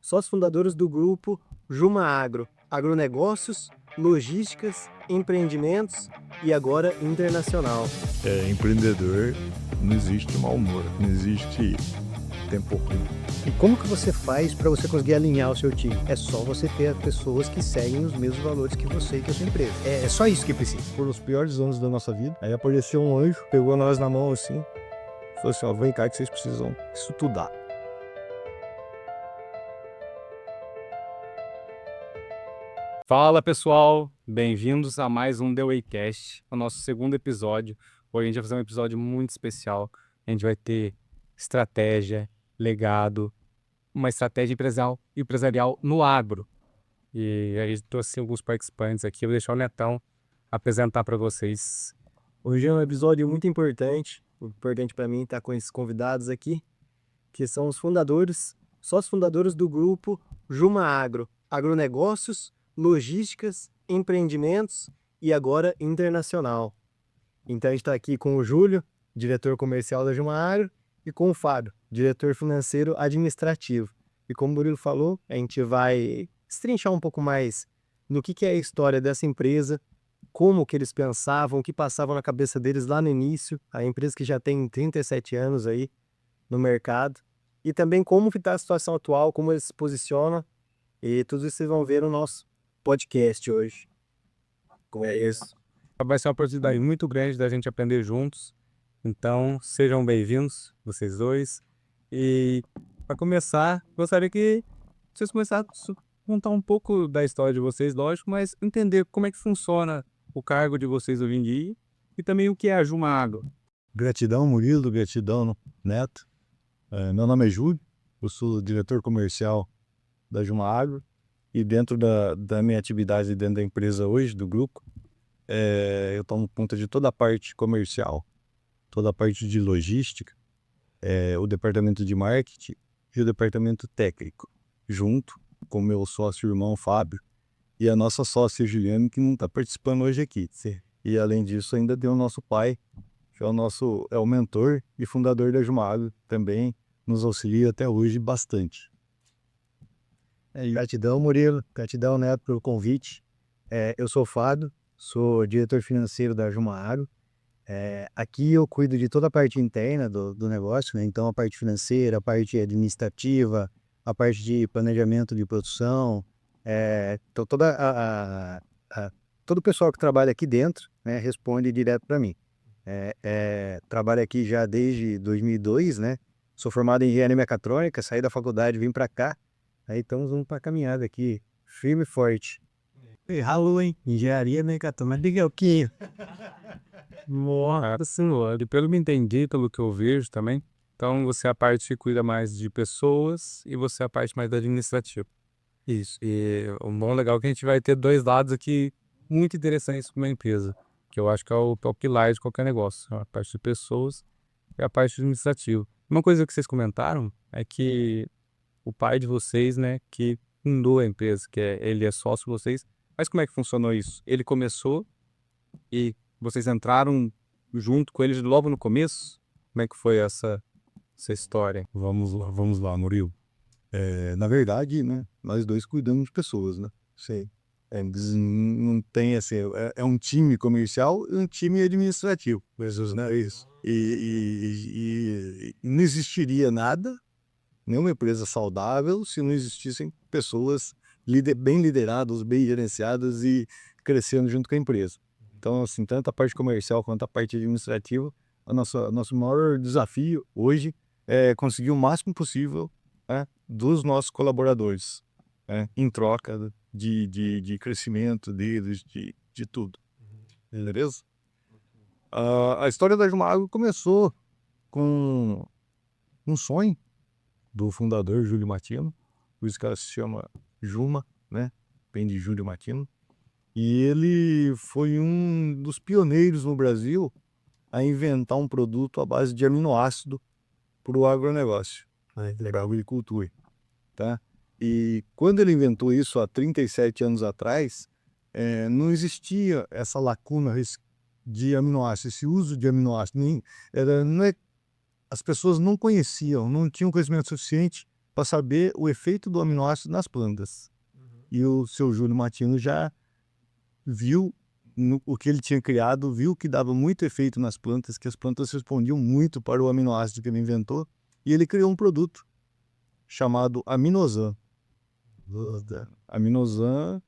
sócios fundadores do grupo Juma Agro, agronegócios, logísticas, empreendimentos e agora internacional. Empreendedor, não existe mau humor, não existe tempo ruim. E como que você faz para você conseguir alinhar o seu time? É só você ter pessoas que seguem os mesmos valores que você e que a sua empresa. É só isso que precisa. Por os piores anos da nossa vida, aí apareceu um anjo, pegou nós na mão assim, falou assim, ó, vem cá que vocês precisam estudar. Fala pessoal, bem-vindos a mais um The Waycast, o nosso segundo episódio. Hoje a gente vai fazer um episódio muito especial. A gente vai ter estratégia, legado, uma estratégia empresarial no agro. E a gente trouxe alguns participantes aqui. Eu vou deixar o Netão apresentar para vocês. Hoje é um episódio muito importante para mim estar com esses convidados aqui, que são os fundadores, sócios fundadores do grupo Juma Agro, agronegócios, logísticas, empreendimentos e agora internacional. Então a gente está aqui com o Júlio, diretor comercial da Juma Agro, e com o Fábio, diretor financeiro administrativo. E como o Murilo falou, a gente vai destrinchar um pouco mais no que é a história dessa empresa, como que eles pensavam, o que passavam na cabeça deles lá no início, a empresa que já tem 37 anos aí no mercado, e também como está a situação atual, como eles se posicionam, e tudo isso vocês vão ver no nosso podcast hoje. Como é isso? Vai ser uma oportunidade muito grande da gente aprender juntos. Então, sejam bem-vindos, vocês dois. E, para começar, gostaria que vocês começassem a contar um pouco da história de vocês, lógico, mas entender como é que funciona o cargo de vocês hoje em dia e também o que é a Juma Agro. Gratidão, Murilo, gratidão, Neto. Meu nome é Júlio, eu sou diretor comercial da Juma Agro e dentro da minha atividade dentro da empresa hoje, do grupo, eu tomo conta de toda a parte comercial, toda a parte de logística, o departamento de marketing e o departamento técnico, junto com o meu sócio irmão Fábio e a nossa sócia Juliane, que não está participando hoje aqui. Sim. E além disso ainda tem o nosso pai, que é o mentor e fundador da Juma Agro, também nos auxilia até hoje bastante. Gratidão, Murilo. Gratidão, Neto, pelo convite. Eu sou o Fábio, sou diretor financeiro da Juma Agro. Aqui eu cuido de toda a parte interna do negócio, né? Então a parte financeira, a parte administrativa, a parte de planejamento de produção, então todo o pessoal que trabalha aqui dentro, né, responde direto para mim. Trabalho aqui já desde 2002, né? Sou formado em engenharia mecatrônica, saí da faculdade, vim para cá. Aí estamos indo para a caminhada aqui, firme e forte. Ralo, hein? Engenharia mecatrônica, diga o que? Nossa senhora, e pelo que entendi, pelo que eu vejo também, então você é a parte que cuida mais de pessoas e você é a parte mais administrativa. Isso, e o bom legal é que a gente vai ter dois lados aqui muito interessantes para uma empresa, que eu acho que é o pilar de qualquer negócio, a parte de pessoas e a parte administrativa. Uma coisa que vocês comentaram é que o pai de vocês, né, que fundou a empresa, ele é sócio de vocês, mas como é que funcionou isso? Ele começou e vocês entraram junto com eles logo no começo? Como é que foi essa história? Vamos lá, Murilo. Na verdade, né, nós dois cuidamos de pessoas, né? Sei. Não tem assim, é um time comercial e um time administrativo, né? Isso. E não existiria nada, nenhuma empresa saudável, se não existissem pessoas bem lideradas, bem gerenciadas e crescendo junto com a empresa. Então, assim, tanto a parte comercial quanto a parte administrativa, nosso maior desafio hoje é conseguir o máximo possível, né, dos nossos colaboradores, né, em troca de crescimento deles, de tudo. Beleza? A história da Juma Agro começou com um sonho do fundador Júlio Matino, por isso que ela se chama Juma, né? Vem de Júlio Matino. E ele foi um dos pioneiros no Brasil a inventar um produto à base de aminoácido para o agronegócio, né? Para a agricultura, tá? E quando ele inventou isso há 37 anos atrás, não existia essa lacuna de aminoácido, esse uso de aminoácido. As pessoas não conheciam, não tinham conhecimento suficiente para saber o efeito do aminoácido nas plantas. E o seu Júlio Matino já viu o que ele tinha criado, viu que dava muito efeito nas plantas, que as plantas respondiam muito para o aminoácido que ele inventou, e ele criou um produto chamado Aminosan. Aminosan,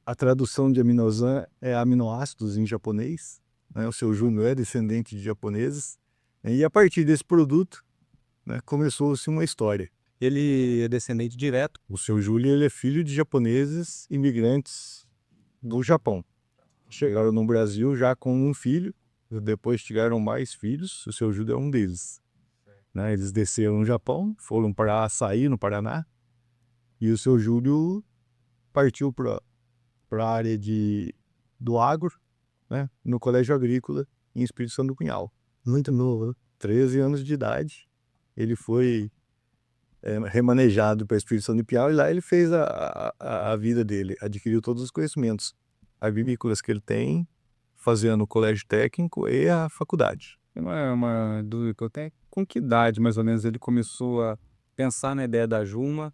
a tradução de Aminosan é aminoácidos em japonês, né? O seu Júnior é descendente de japoneses, e a partir desse produto, né, começou-se uma história. Ele é descendente direto. O seu Júlio, ele é filho de japoneses imigrantes do Japão. Chegaram no Brasil já com um filho, depois tiveram mais filhos, o seu Júlio é um deles. Né? Eles desceram no Japão, foram para Açaí, no Paraná, e o seu Júlio partiu para a área do agro, né? No Colégio Agrícola, em Espírito Santo do Cunhal. Muito novo, né? 13 anos de idade, ele foi remanejado para o Espírito Santo do Piau, e lá ele fez a vida dele, adquiriu todos os conhecimentos agrícolas que ele tem, fazendo o colégio técnico e a faculdade. Uma dúvida que eu tenho: com que idade, mais ou menos, ele começou a pensar na ideia da Juma?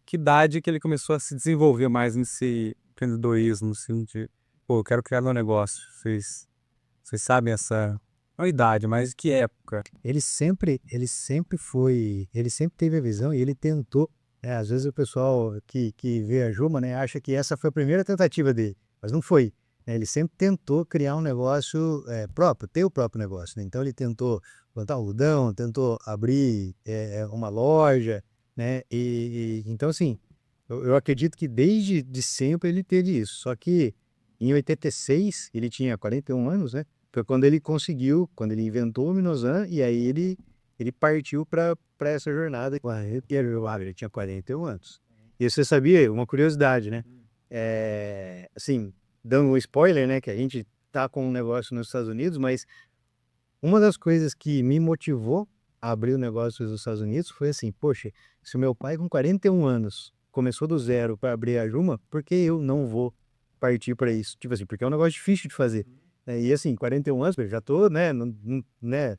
Que idade que ele começou a se desenvolver mais nesse empreendedorismo, assim, de, pô, eu quero criar meu negócio? Vocês sabem essa... Não a idade, mas que época? Ele sempre teve a visão e ele tentou, né? Às vezes o pessoal que vê a Juma, né, acha que essa foi a primeira tentativa dele, mas não foi, né? Ele sempre tentou criar um negócio próprio, ter o próprio negócio, né? Então ele tentou plantar algodão, tentou abrir uma loja, né? Então assim, eu acredito que desde de sempre ele teve isso, só que em 86 ele tinha 41 anos, né? Foi quando ele conseguiu, quando ele inventou o Aminosan, e aí ele partiu para essa jornada. Ele tinha 41 anos. E você sabia, uma curiosidade, né? Assim, dando um spoiler, né? Que a gente tá com um negócio nos Estados Unidos, mas uma das coisas que me motivou a abrir o negócio nos Estados Unidos foi assim: poxa, se o meu pai com 41 anos começou do zero para abrir a Juma, por que eu não vou partir para isso? Tipo assim, porque é um negócio difícil de fazer. E assim, 41 anos, eu já tô, né, né,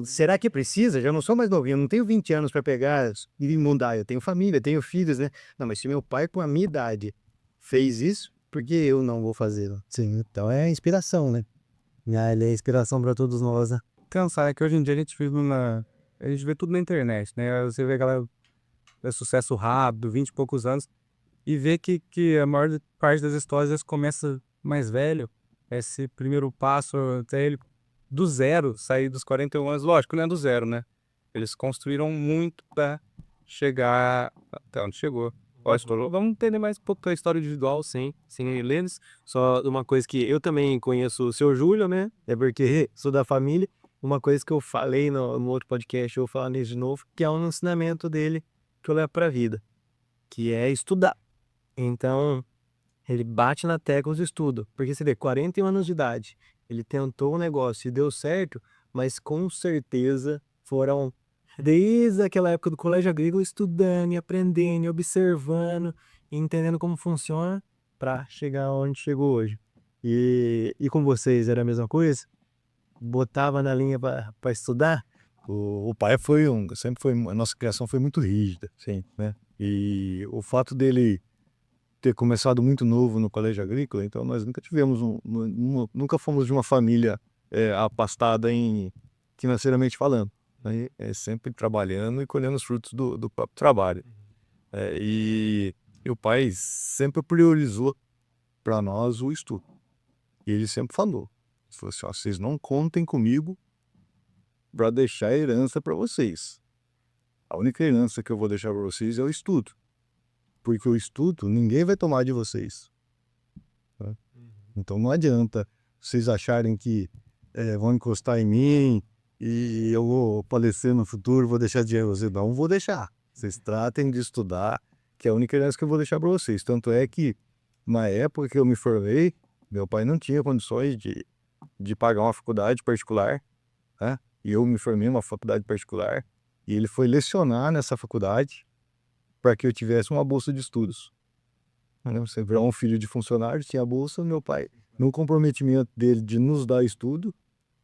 será que precisa? Já não sou mais novinho, eu não tenho 20 anos para pegar e mudar, eu tenho família, tenho filhos, né? Não, mas se meu pai com a minha idade fez isso, por que eu não vou fazer? Sim, então é inspiração, né? Ele é inspiração para todos nós, né? Pensar, é que hoje em dia a gente vê tudo na internet, né? Você vê a galera sucesso rápido, 20 e poucos anos, e vê que a maior parte das histórias começa mais velho. Esse primeiro passo até ele do zero, sair dos 41 anos, lógico, não é do zero, né? Eles construíram muito para chegar até onde chegou. Vamos entender mais um pouco da história individual, sem eles. Só uma coisa que eu também conheço o seu Júlio, né? É porque sou da família. Uma coisa que eu falei no outro podcast, eu vou falar nisso de novo, que é um ensinamento dele que eu levo pra vida, que é estudar. Então, ele bate na tecla do estudo, porque você vê, 41 anos de idade, ele tentou um negócio e deu certo, mas com certeza foram desde aquela época do colégio agrícola estudando e aprendendo e observando e entendendo como funciona para chegar onde chegou hoje. E com vocês era a mesma coisa? Botava na linha para estudar? O pai a nossa criação foi muito rígida, sim, né? E o fato dele ter começado muito novo no colégio agrícola, então nós nunca tivemos nunca fomos de uma família abastada financeiramente falando, né? Sempre trabalhando e colhendo os frutos do próprio trabalho. E o pai sempre priorizou para nós o estudo. E ele sempre falou assim: ó, vocês não contem comigo para deixar herança para vocês. A única herança que eu vou deixar para vocês é o estudo. Porque o estudo ninguém vai tomar de vocês. Tá? Então não adianta vocês acharem que vão encostar em mim e eu vou falecer no futuro, vou deixar dinheiro para vocês. Não vou deixar. Vocês tratem de estudar, que é a única herança que eu vou deixar para vocês. Tanto é que, na época que eu me formei, meu pai não tinha condições de pagar uma faculdade particular, né? E eu me formei numa faculdade particular, e ele foi lecionar nessa faculdade para que eu tivesse uma bolsa de estudos. Você virou um filho de funcionário, tinha a bolsa, meu pai, no comprometimento dele de nos dar estudo,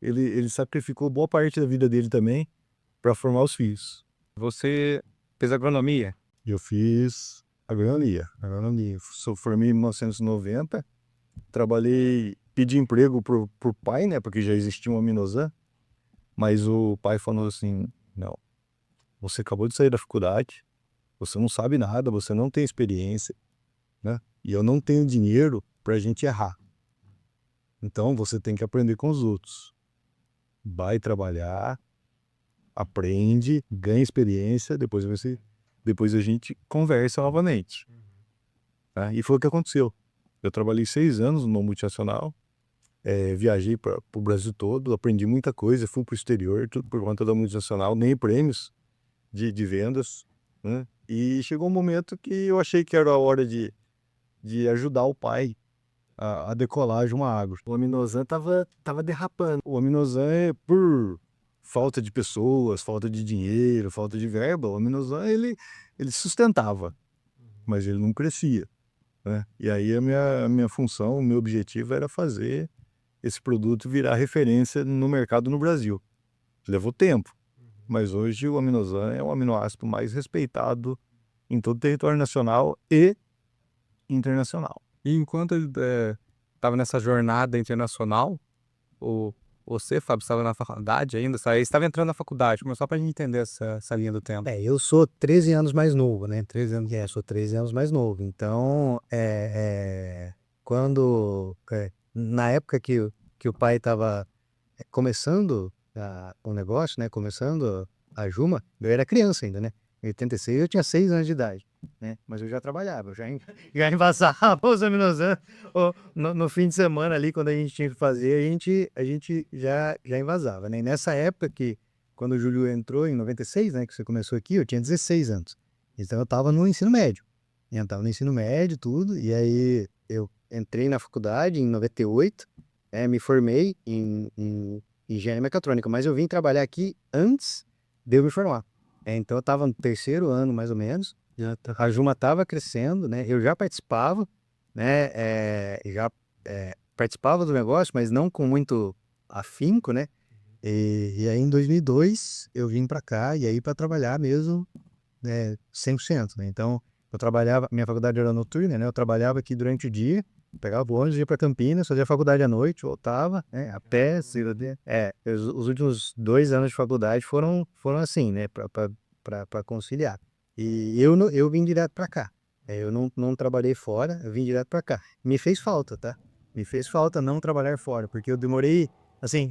ele sacrificou boa parte da vida dele também para formar os filhos. Você fez agronomia? Eu fiz agronomia. Formei em 1990, trabalhei, pedi emprego pro pai, né, porque já existia uma Minosan, mas o pai falou assim, não, você acabou de sair da faculdade, você não sabe nada, você não tem experiência, né, e eu não tenho dinheiro pra gente errar. Então você tem que aprender com os outros. Vai trabalhar, aprende, ganha experiência, depois a gente conversa novamente. Tá? E foi o que aconteceu. Eu trabalhei 6 anos numa multinacional, viajei para o Brasil todo, aprendi muita coisa, fui para o exterior, tudo por conta da multinacional, nem prêmios de vendas, né? E chegou um momento que eu achei que era a hora de ajudar o pai a decolar a Juma Agro. O Aminosan tava derrapando. O Aminosan é por falta de pessoas, falta de dinheiro, falta de verba. O Aminosan ele sustentava, mas ele não crescia, né? E aí a minha função, o meu objetivo era fazer esse produto virar referência no mercado no Brasil. Levou tempo, mas hoje o Aminosan é o aminoácido mais respeitado em todo o território nacional e internacional. E enquanto ele estava nessa jornada internacional, você, Fábio, estava na faculdade ainda? Você estava entrando na faculdade, mas só para a gente entender essa linha do tempo. Eu sou 13 anos mais novo, né? 13 anos. Sou 13 anos mais novo. Então, na época que o pai estava começando o negócio, né? Começando a Juma, eu era criança ainda, né? Em 86 eu tinha 6 anos de idade, né? Mas eu já trabalhava, eu já envasava os Aminosan no fim de semana ali, quando a gente tinha que fazer, a gente já envasava, né? E nessa época quando o Júlio entrou em 96, né, que você começou aqui, eu tinha 16 anos. Então eu estava no ensino médio. Eu estava no ensino médio, tudo, e aí eu entrei na faculdade em 98, me formei em engenharia mecatrônica, mas eu vim trabalhar aqui antes de eu me formar. Então eu estava no 3º ano, mais ou menos, a Juma estava crescendo, né, eu já participava, né, participava do negócio, mas não com muito afinco, né, e aí em 2002 eu vim para cá, e aí para trabalhar mesmo, né, 100%, né, então eu trabalhava, minha faculdade era noturna, né, eu trabalhava aqui durante o dia, pegava o ônibus, ia para Campinas, fazia faculdade à noite, voltava, né, a pé, os últimos 2 anos de faculdade foram assim, né, para conciliar. E eu vim direto para cá. Eu não trabalhei fora, eu vim direto para cá. Me fez falta, tá? Me fez falta não trabalhar fora, porque eu demorei, assim,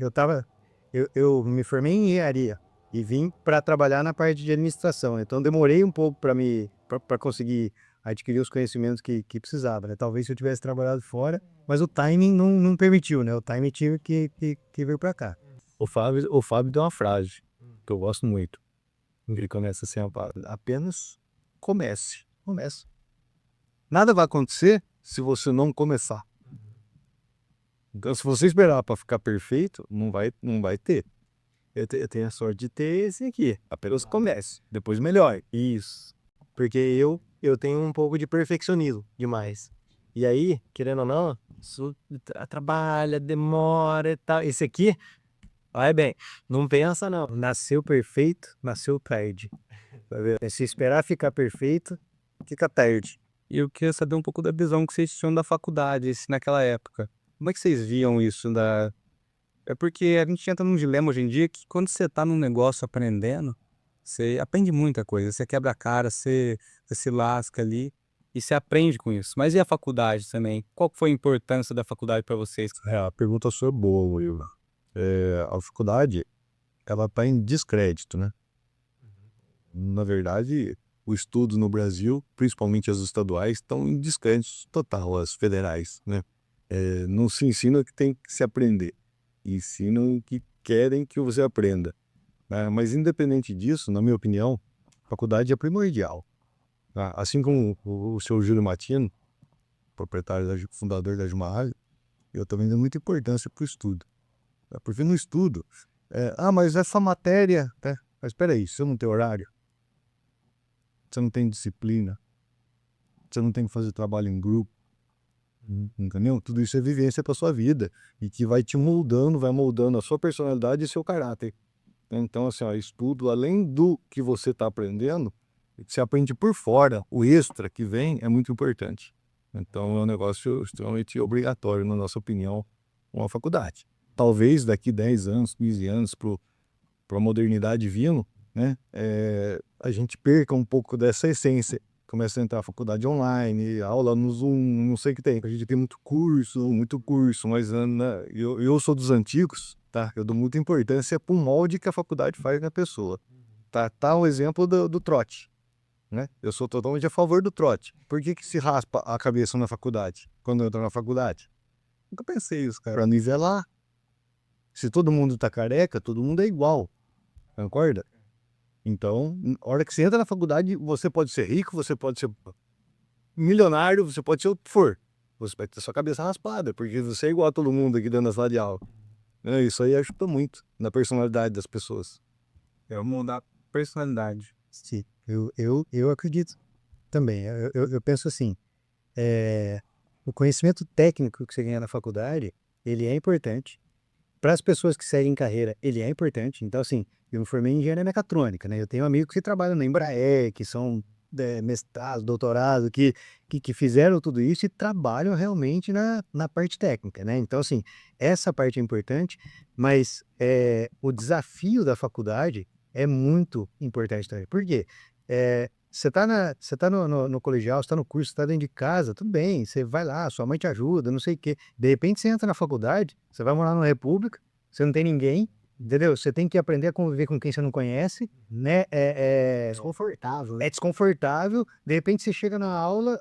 eu me formei em engenharia e vim para trabalhar na parte de administração. Então demorei um pouco para conseguir adquirir os conhecimentos que precisava, né? Talvez se eu tivesse trabalhado fora, mas o timing não permitiu, né? O timing tive que vir para cá. O Fábio deu uma frase que eu gosto muito. Ele começa assim, apenas comece. Nada vai acontecer se você não começar. Então, se você esperar para ficar perfeito, não vai ter. Eu tenho a sorte de ter esse aqui. Apenas comece, depois melhore. Isso. Porque eu tenho um pouco de perfeccionismo demais. E aí, querendo ou não, trabalha, demora e tal. Esse aqui, vai bem, não pensa não. Nasceu perfeito, nasceu tarde. Tá vendo? Se esperar ficar perfeito, fica tarde. E eu queria saber um pouco da visão que vocês tinham da faculdade naquela época. Como é que vocês viam isso? É porque a gente entra num dilema hoje em dia que quando você está num negócio aprendendo, você aprende muita coisa. Você quebra a cara, você se lasca ali e você aprende com isso. Mas e a faculdade também? Qual foi a importância da faculdade para vocês? A pergunta sua é boa, Will. A faculdade, ela está em descrédito, né? Na verdade, o estudo no Brasil, principalmente as estaduais, estão em descrédito total, as federais, né? Não se ensina o que tem que se aprender, ensinam o que querem que você aprenda, né? Mas independente disso, na minha opinião, a faculdade é primordial, tá? Assim como o seu Júlio Matino, proprietário, fundador da Juma Agro, eu também dou muita importância para o estudo, tá? Porque no estudo, mas essa matéria, né? Mas espera aí, você não tem horário, você não tem disciplina, você não tem que fazer trabalho em grupo, entendeu? Tudo isso é vivência para sua vida e que vai te moldando, vai moldando a sua personalidade e seu caráter. Então, assim, ó, estudo, além do que você está aprendendo, você aprende por fora, o extra que vem é muito importante. Então, é um negócio extremamente obrigatório, na nossa opinião, uma faculdade. Talvez daqui 10 anos, 15 anos, para a modernidade vindo, né, a gente perca um pouco dessa essência. Começa a entrar a faculdade online, aula no Zoom, não sei o que tem. A gente tem muito curso, mas né, eu sou dos antigos, tá? Eu dou muita importância para o molde que a faculdade faz na pessoa. Tá o exemplo do trote, né? Eu sou totalmente a favor do trote. Por que se raspa a cabeça na faculdade, quando entra na faculdade? Nunca pensei isso, cara. Para nivelar. Se todo mundo tá careca, todo mundo é igual. Concorda? Então, na hora que você entra na faculdade, você pode ser rico, você pode ser milionário, você pode ser o que for. Você vai ter sua cabeça raspada, porque você é igual a todo mundo aqui dentro da sala de aula. Isso aí ajuda muito na personalidade das pessoas. É mudar a personalidade. Sim, eu acredito também. Eu penso assim, o conhecimento técnico que você ganha na faculdade, ele é importante. Para as pessoas que seguem carreira, ele é importante. Então, assim, eu me formei em engenharia mecatrônica, né? Eu tenho amigos que trabalham na Embraer, que são mestrados, doutorados, que fizeram tudo isso e trabalham realmente na parte técnica, né? Então, assim, essa parte é importante, mas o desafio da faculdade é muito importante também. Por quê? Você tá no colegial, você tá no curso, você tá dentro de casa, tudo bem, você vai lá, sua mãe te ajuda, não sei o quê. De repente você entra na faculdade, você vai morar numa república, você não tem ninguém, entendeu? Você tem que aprender a conviver com quem você não conhece, né? Desconfortável, né? É desconfortável, de repente você chega na aula,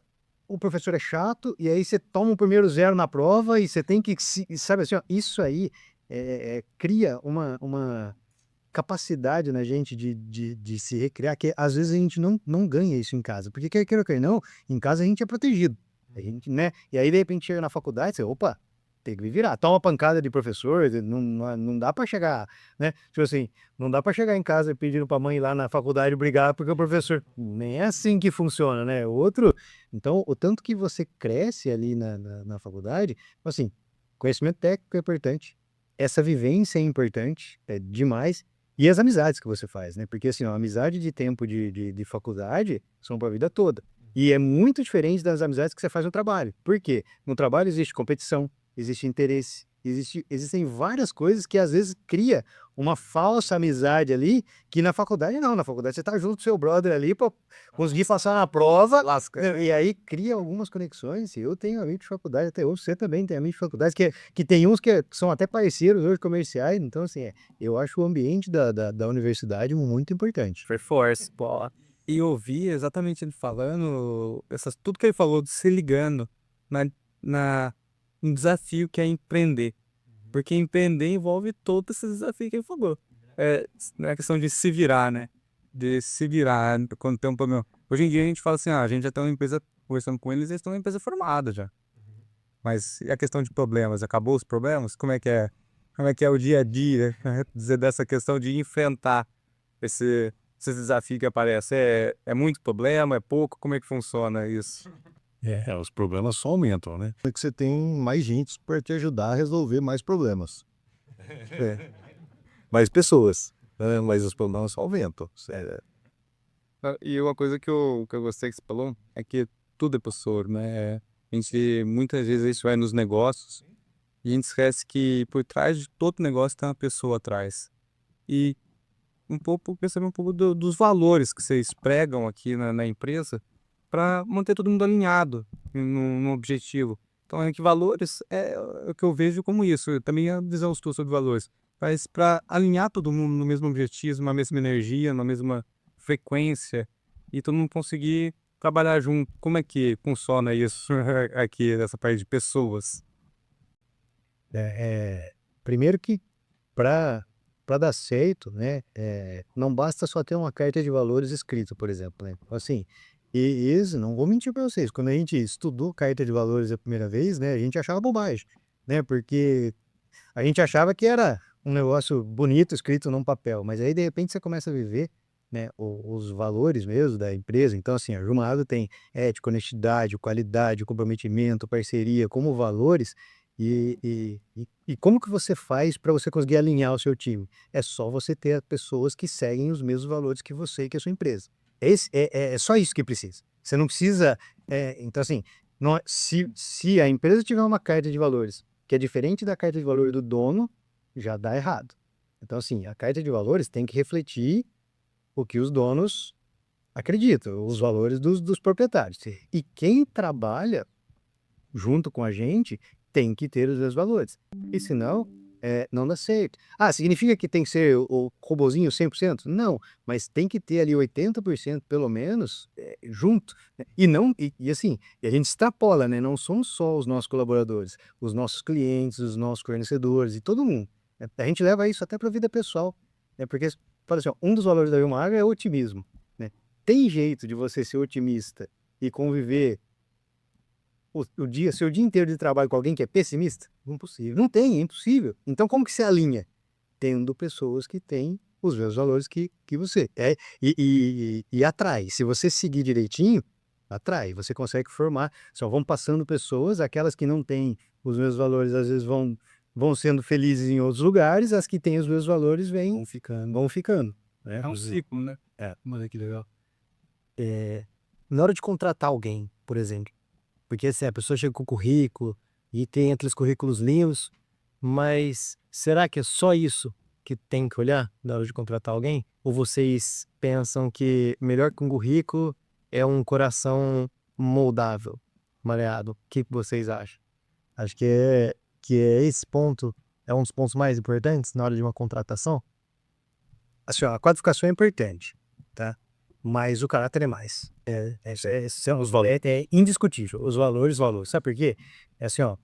o professor é chato, e aí você toma o primeiro zero na prova, e você tem que, sabe assim, ó, isso aí cria uma capacidade na gente de se recriar, que às vezes a gente não ganha isso em casa. Porque quer queira ou quer não, em casa a gente é protegido. A gente, né? E aí, de repente, chega na faculdade, você, opa, tem que me virar. Toma pancada de professor, não dá pra chegar, né? Tipo assim, não dá pra chegar em casa pedindo pra mãe ir lá na faculdade brigar porque o professor... Nem é assim que funciona, né? Então, o tanto que você cresce ali na faculdade, assim, conhecimento técnico é importante, essa vivência é importante, é demais, e as amizades que você faz, né? Porque assim, ó, a amizade de tempo de faculdade são para a vida toda. E é muito diferente das amizades que você faz no trabalho. Por quê? No trabalho existe competição, existe interesse, existem várias coisas que às vezes cria uma falsa amizade ali, que na faculdade não. Na faculdade você tá junto com seu brother ali para conseguir passar na prova. Lasca. E aí cria algumas conexões. Eu tenho amigos de faculdade até hoje, você também tem amigos de faculdade, que tem uns que são até parceiros hoje comerciais. Então, assim, eu acho o ambiente da universidade muito importante. Force, pô. E ouvir exatamente ele falando, tudo que ele falou de se ligando na um desafio que é empreender. Porque empreender envolve todo esse desafio que ele falou. Não é questão de se virar, né? De se virar quando tem um problema. Hoje em dia a gente fala assim, a gente já tem uma empresa, conversando com eles estão uma empresa formada já. Mas e a questão de problemas? Acabou os problemas? Como é que é? Como é que é o dia a dia? Dizer dessa questão de enfrentar esse desafio que aparece. É muito problema? É pouco? Como é que funciona isso? Os problemas só aumentam, né? É que você tem mais gente para te ajudar a resolver mais problemas. Mais pessoas, né? Mas os problemas só aumentam. E uma coisa que eu gostei que você falou é que tudo é professor, né? Muitas vezes a gente vai nos negócios e a gente esquece que por trás de todo negócio tem uma pessoa atrás. E perceber um pouco dos valores que vocês pregam aqui na empresa para manter todo mundo alinhado no objetivo. Então, que valores é o que eu vejo como isso. Também a visão sua sobre valores. Mas para alinhar todo mundo no mesmo objetivo, na mesma energia, na mesma frequência e todo mundo conseguir trabalhar junto. Como é que funciona isso aqui, nessa parte de pessoas? Primeiro que para dar certo, né, não basta só ter uma carta de valores escrita, por exemplo, né? Assim, e isso, não vou mentir para vocês, quando a gente estudou carta de valores a primeira vez, né, a gente achava bobagem, né? Porque a gente achava que era um negócio bonito escrito num papel, mas aí de repente você começa a viver, né, os valores mesmo da empresa. Então, assim, a Jumado tem ética, honestidade, qualidade, comprometimento, parceria como valores. E como que você faz para você conseguir alinhar o seu time? É só você ter pessoas que seguem os mesmos valores que você e que a sua empresa. É só isso que precisa. Você não precisa. Então, assim, se a empresa tiver uma carta de valores que é diferente da carta de valores do dono, já dá errado. Então, assim, a carta de valores tem que refletir o que os donos acreditam, os valores dos proprietários. E quem trabalha junto com a gente tem que ter os mesmos valores. E senão, não dá certo. Ah, significa que tem que ser o robozinho 100%? Não, mas tem que ter ali 80% pelo menos junto. Né? E não, e assim, e a gente extrapola, né? Não são só os nossos colaboradores, os nossos clientes, os nossos fornecedores e todo mundo. Né? A gente leva isso até para a vida pessoal. Né? Porque, fala assim, ó, um dos valores da Vilmar é o otimismo. Né? Tem jeito de você ser otimista e conviver seu dia inteiro de trabalho com alguém que é pessimista? Impossível. Não tem, é impossível. Então, como que se alinha? Tendo pessoas que têm os mesmos valores que você. E atrai. Se você seguir direitinho, atrai. Você consegue formar. Só vão passando pessoas, aquelas que não têm os mesmos valores, às vezes vão sendo felizes em outros lugares, as que têm os mesmos valores vão ficando. Né? É um ciclo, né? Mas que legal. Na hora de contratar alguém, por exemplo, porque assim, a pessoa chega com currículo e tem aqueles currículos lindos, mas será que é só isso que tem que olhar na hora de contratar alguém? Ou vocês pensam que melhor que um currículo é um coração moldável, maleável? O que vocês acham? Acho que esse ponto é um dos pontos mais importantes na hora de uma contratação. Assim, ó, a qualificação é importante, tá? Mas o caráter é mais. São os valores. É indiscutível. Os valores. Sabe por quê? É assim, ó.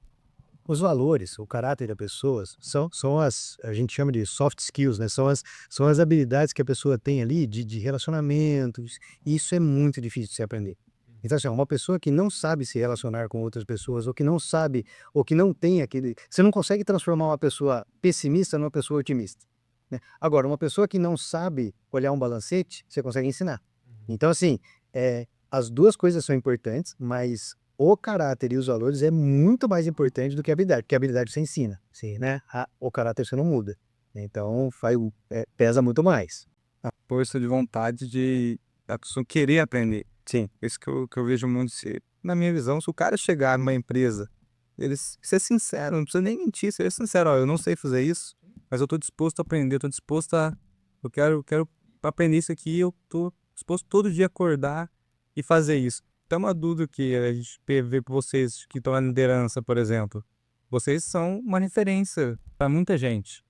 Os valores, o caráter das pessoas são a gente chama de soft skills, né? São as habilidades que a pessoa tem ali de relacionamentos. E isso é muito difícil de se aprender. Então, assim, ó, uma pessoa que não sabe se relacionar com outras pessoas, ou que não sabe, ou que não tem aquele. Você não consegue transformar uma pessoa pessimista numa pessoa otimista. Né? Agora, uma pessoa que não sabe olhar um balancete, você consegue ensinar. Então, assim, as duas coisas são importantes, mas o caráter e os valores é muito mais importante do que a habilidade, porque a habilidade você ensina, sim, né? O caráter você não muda. Então, pesa muito mais. Força de vontade de a pessoa querer aprender. Sim. Isso que eu vejo muito. Na minha visão, se o cara chegar numa empresa, ser sincero, não precisa nem mentir, ser sincero, ó, eu não sei fazer isso, mas eu tô disposto a aprender, eu quero aprender isso aqui, eu tô disposto todo dia a acordar e fazer isso. Então, uma dúvida que a gente vê para vocês que estão na liderança, por exemplo, vocês são uma referência para muita gente.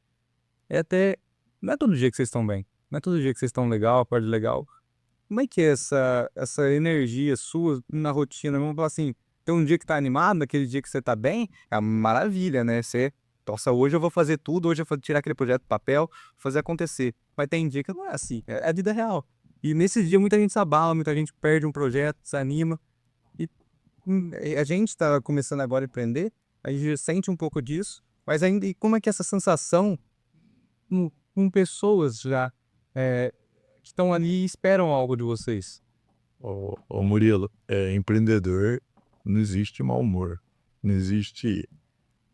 Não é todo dia que vocês estão bem, não é todo dia que vocês estão legal, acorde legal. Como é que é essa energia sua na rotina? Vamos falar assim, tem um dia que tá animado, naquele dia que você tá bem, é uma maravilha, né? Nossa, hoje eu vou fazer tudo, hoje eu vou tirar aquele projeto do papel, fazer acontecer. Mas tem dia que não é assim, é a vida real. E nesse dia muita gente se abala, muita gente perde um projeto, desanima. E a gente tá começando agora a empreender, a gente sente um pouco disso, mas ainda, e como é que é essa sensação com pessoas já que estão ali e esperam algo de vocês? Ô Murilo, empreendedor, não existe mau humor, não existe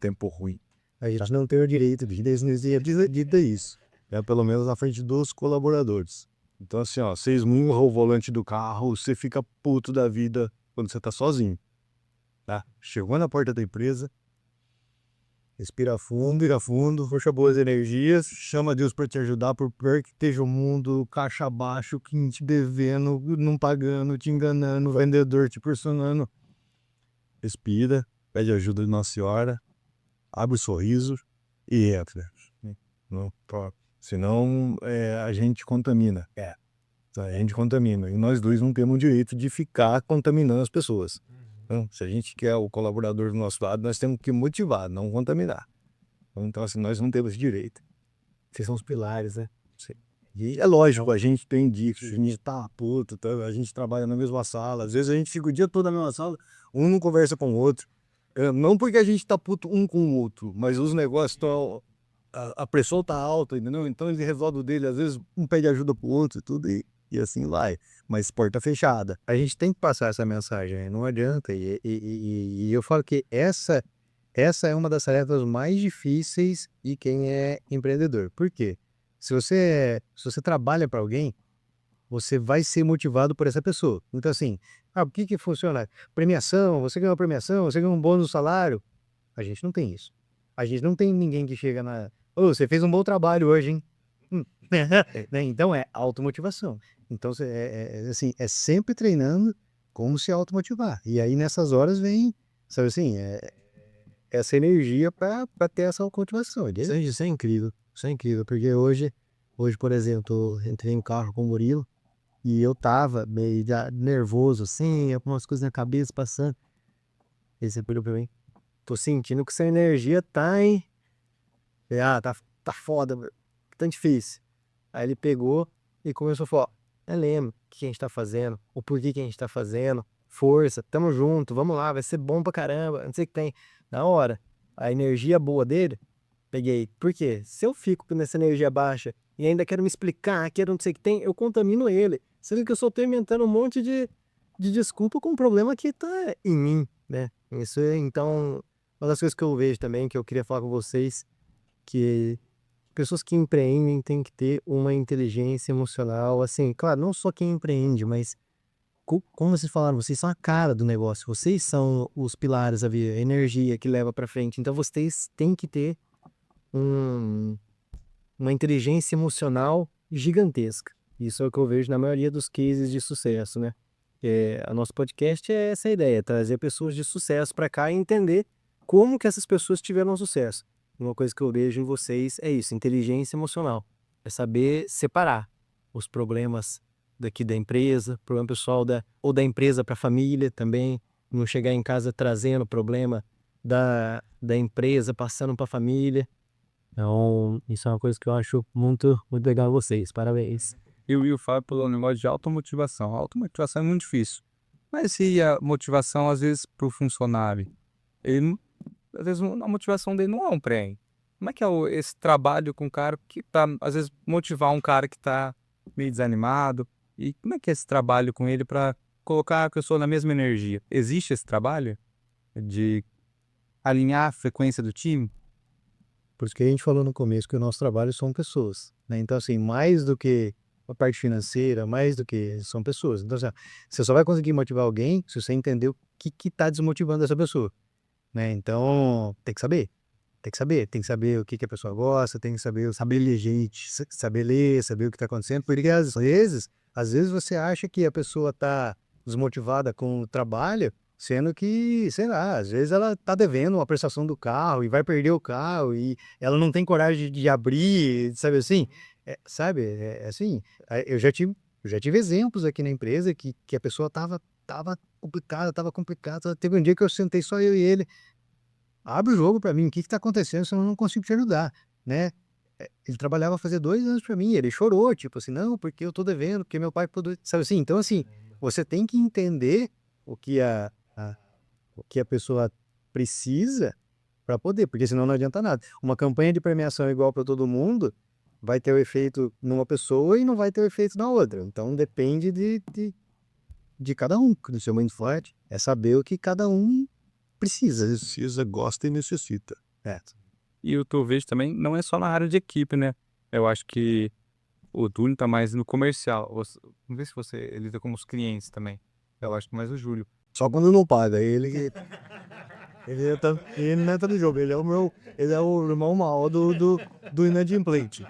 tempo ruim. A gente não tem o direito de dizer isso. Pelo menos na frente dos colaboradores. Então assim, ó, você esmurra o volante do carro, você fica puto da vida quando você tá sozinho. Tá? Chegou na porta da empresa, respira fundo, puxa boas energias, chama Deus para te ajudar, por pior que esteja o mundo, caixa abaixo, quem te devendo, não pagando, te enganando, vendedor te pressionando. Respira, pede ajuda de Nossa Senhora, abre o sorriso e entra. Não, senão a gente contamina. A gente contamina. E nós dois não temos o direito de ficar contaminando as pessoas. Então, se a gente quer o colaborador do nosso lado, nós temos que motivar, não contaminar. Então, assim, nós não temos direito. Vocês são os pilares, né? E é lógico, a gente tem dia que a gente tá puto, a gente trabalha na mesma sala, às vezes a gente fica o dia todo na mesma sala, um não conversa com o outro. Não porque a gente tá puto um com o outro, mas os negócios estão. A pressão tá alta, entendeu? Então ele resolve o dele, às vezes um pede ajuda pro outro e tudo, e assim vai. Mas porta fechada. A gente tem que passar essa mensagem, não adianta. E eu falo que essa essa é uma das tarefas mais difíceis de quem é empreendedor. Por quê? Se você trabalha para alguém, você vai ser motivado por essa pessoa. Então, assim, o que que funciona? Premiação, você ganhou uma premiação, você ganhou um bônus no salário. A gente não tem isso. A gente não tem ninguém que chega na. Ô, você fez um bom trabalho hoje, hein? Hum. Né? Então é automotivação. Então assim, é sempre treinando como se automotivar. E aí nessas horas vem, sabe assim, essa energia para ter essa automotivação. Isso é incrível. Isso é incrível, porque hoje, por exemplo, eu entrei em carro com o Murilo e eu tava meio já nervoso, assim, algumas coisas na cabeça passando. Ele sempre olhou pra mim. Tô sentindo que essa energia tá, hein? Tá foda, meu. Tá difícil. Aí ele pegou e começou a falar: ó, lembra o que a gente tá fazendo, o porquê que a gente tá fazendo, força, tamo junto, vamos lá, vai ser bom pra caramba, não sei o que tem. Na hora, a energia boa dele, peguei. Por quê? Se eu fico nessa energia baixa e ainda quero me explicar, quero não sei o que tem, eu contamino ele. Sendo que eu só tô inventando um monte de desculpa com um problema que tá em mim, né? Isso é, então, uma das coisas que eu vejo também, que eu queria falar com vocês, que pessoas que empreendem têm que ter uma inteligência emocional, assim, claro, não só quem empreende, mas como vocês falaram, vocês são a cara do negócio, vocês são os pilares, a energia que leva para frente. Então vocês têm que ter um, uma inteligência emocional gigantesca. Isso é o que eu vejo na maioria dos cases de sucesso, né? A nosso podcast é essa a ideia, trazer pessoas de sucesso para cá e entender como que essas pessoas tiveram sucesso. Uma coisa que eu vejo em vocês é isso, inteligência emocional. É saber separar os problemas daqui da empresa, problema pessoal ou da empresa para a família também, não chegar em casa trazendo problema da empresa, passando para a família. Então, isso é uma coisa que eu acho muito, muito legal em vocês. Parabéns. E o Will fala pelo negócio de automotivação. A automotivação é muito difícil. Mas e a motivação, às vezes, para o funcionário? Ele, às vezes, a motivação dele não é um prêmio. Como é que é esse trabalho com um cara que tá, às vezes, motivar um cara que tá meio desanimado? E como é que é esse trabalho com ele para colocar a pessoa na mesma energia? Existe esse trabalho de alinhar a frequência do time? Por isso que a gente falou no começo que o nosso trabalho são pessoas, né? Então, assim, mais do que a parte financeira, mais do que são pessoas. Então, assim, você só vai conseguir motivar alguém se você entender o que tá desmotivando essa pessoa, né? Então, tem que saber. Tem que saber o que a pessoa gosta, tem que saber ler gente, saber ler, saber o que está acontecendo, porque às vezes você acha que a pessoa está desmotivada com o trabalho, sendo que, sei lá, às vezes ela está devendo uma prestação do carro e vai perder o carro e ela não tem coragem de abrir, sabe assim? Sabe, assim, eu já tive exemplos aqui na empresa que a pessoa tava complicada, teve um dia que eu sentei só eu e ele. Abre o jogo pra mim, o que que tá acontecendo, senão eu não consigo te ajudar, né. Ele trabalhava fazia 2 anos pra mim, ele chorou, tipo assim: "Não, porque eu tô devendo, porque meu pai pode", sabe assim? Então assim, você tem que entender o que a pessoa precisa pra poder, porque senão não adianta nada. Uma campanha de premiação igual pra todo mundo, vai ter o efeito numa pessoa e não vai ter o efeito na outra, então depende de cada um, do seu mindset, é saber o que cada um precisa. Precisa, gosta e necessita. É. E o que eu vejo também não é só na área de equipe, né? Eu acho que o Túlio tá mais no comercial. Não sei se você lida com os clientes também. Eu acho que mais o Júlio. Só quando não paga, ele não entra no jogo, ele é o irmão mau do inadimplente.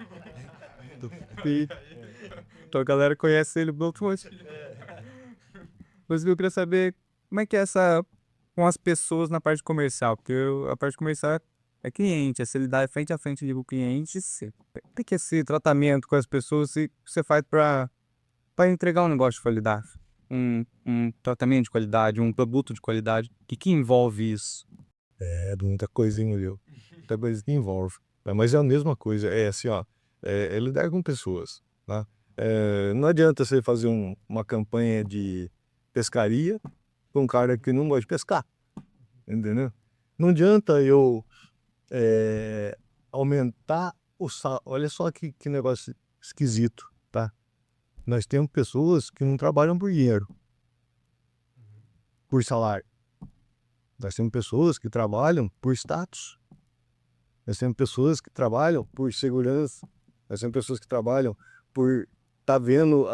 Então a galera conhece ele do outro monte. Mas eu queria saber como é que é essa com as pessoas na parte comercial, porque a parte comercial é cliente, é se lidar frente a frente ali com o cliente, tem que esse tratamento com as pessoas que você faz para entregar um negócio de qualidade, um tratamento de qualidade, um produto de qualidade, que envolve isso? É muita coisinha, viu? Muita coisa que envolve. Mas é a mesma coisa, é assim, ó, é lidar com pessoas, tá? Não adianta você fazer uma campanha de pescaria com um cara que não gosta de pescar, entendeu? Não adianta eu aumentar o salário. Olha só que negócio esquisito, tá? Nós temos pessoas que não trabalham por dinheiro, por salário. Nós temos pessoas que trabalham por status. Nós temos pessoas que trabalham por segurança. Nós temos pessoas que trabalham por estar vendo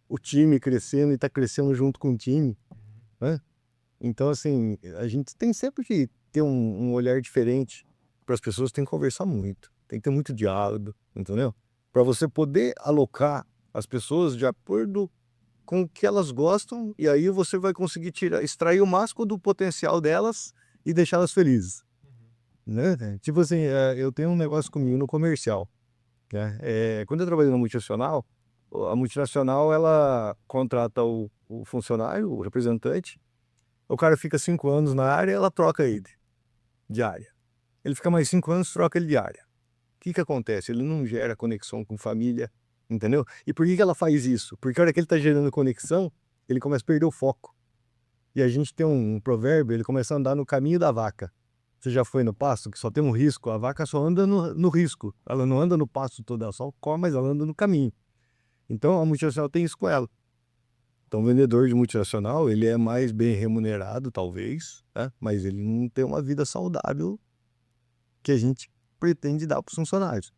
o time crescendo e estar crescendo junto com o time, né? Então, assim, a gente tem sempre que ter um olhar diferente. Para as pessoas tem que conversar muito, tem que ter muito diálogo, entendeu? Para você poder alocar as pessoas de acordo com o que elas gostam, e aí você vai conseguir extrair o máximo do potencial delas e deixá-las felizes. Né? Tipo assim, eu tenho um negócio comigo no comercial, né? Quando eu trabalhei na multinacional, a multinacional ela contrata o funcionário, o representante, o cara fica 5 anos na área, ela troca ele de área. Ele fica mais 5 anos, troca ele de área. O que acontece? Ele não gera conexão com família, entendeu? E por que ela faz isso? Porque a hora que ele está gerando conexão, ele começa a perder o foco. E a gente tem um provérbio, ele começa a andar no caminho da vaca. Você já foi no pasto, que só tem um risco? A vaca só anda no risco. Ela não anda no pasto todo, ela só come, mas ela anda no caminho. Então a multinacional tem isso com ela. Então o vendedor de multinacional, ele é mais bem remunerado, talvez, né? Mas ele não tem uma vida saudável que a gente pretende dar para os funcionários.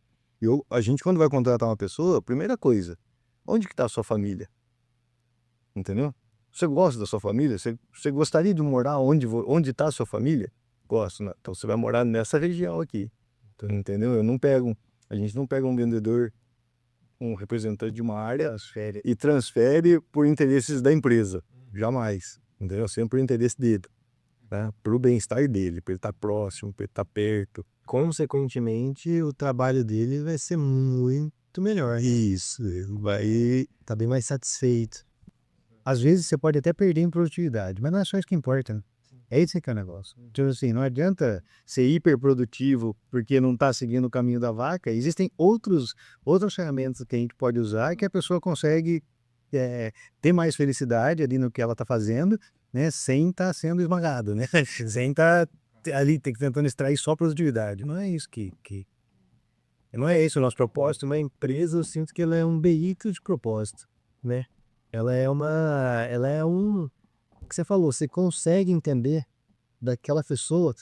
A gente, quando vai contratar uma pessoa, primeira coisa, onde que está a sua família? Entendeu? Você gosta da sua família? Você gostaria de morar onde está a sua família? Gosto, né? Então você vai morar nessa região aqui. Então, entendeu? A gente não pega um vendedor, um representante de uma área e transfere por interesses da empresa. Jamais. Entendeu? Sempre por interesse dele. Né? Para o bem-estar dele, para ele estar próximo, para ele estar perto. Consequentemente, o trabalho dele vai ser muito melhor. Isso, ele vai Tá bem mais satisfeito. Às vezes você pode até perder em produtividade, mas não é só isso que importa, né? É isso que é o negócio. Tipo assim, não adianta ser hiperprodutivo porque não está seguindo o caminho da vaca. Existem outras ferramentas que a gente pode usar que a pessoa consegue ter mais felicidade ali no que ela está fazendo, né? Sem estar sendo esmagado, né? Sem estar ali tentando extrair só produtividade. Não é isso não é esse o nosso propósito. Uma empresa, eu sinto que ela é um veículo de propósito, né? Ela é o que você falou, você consegue entender daquela pessoa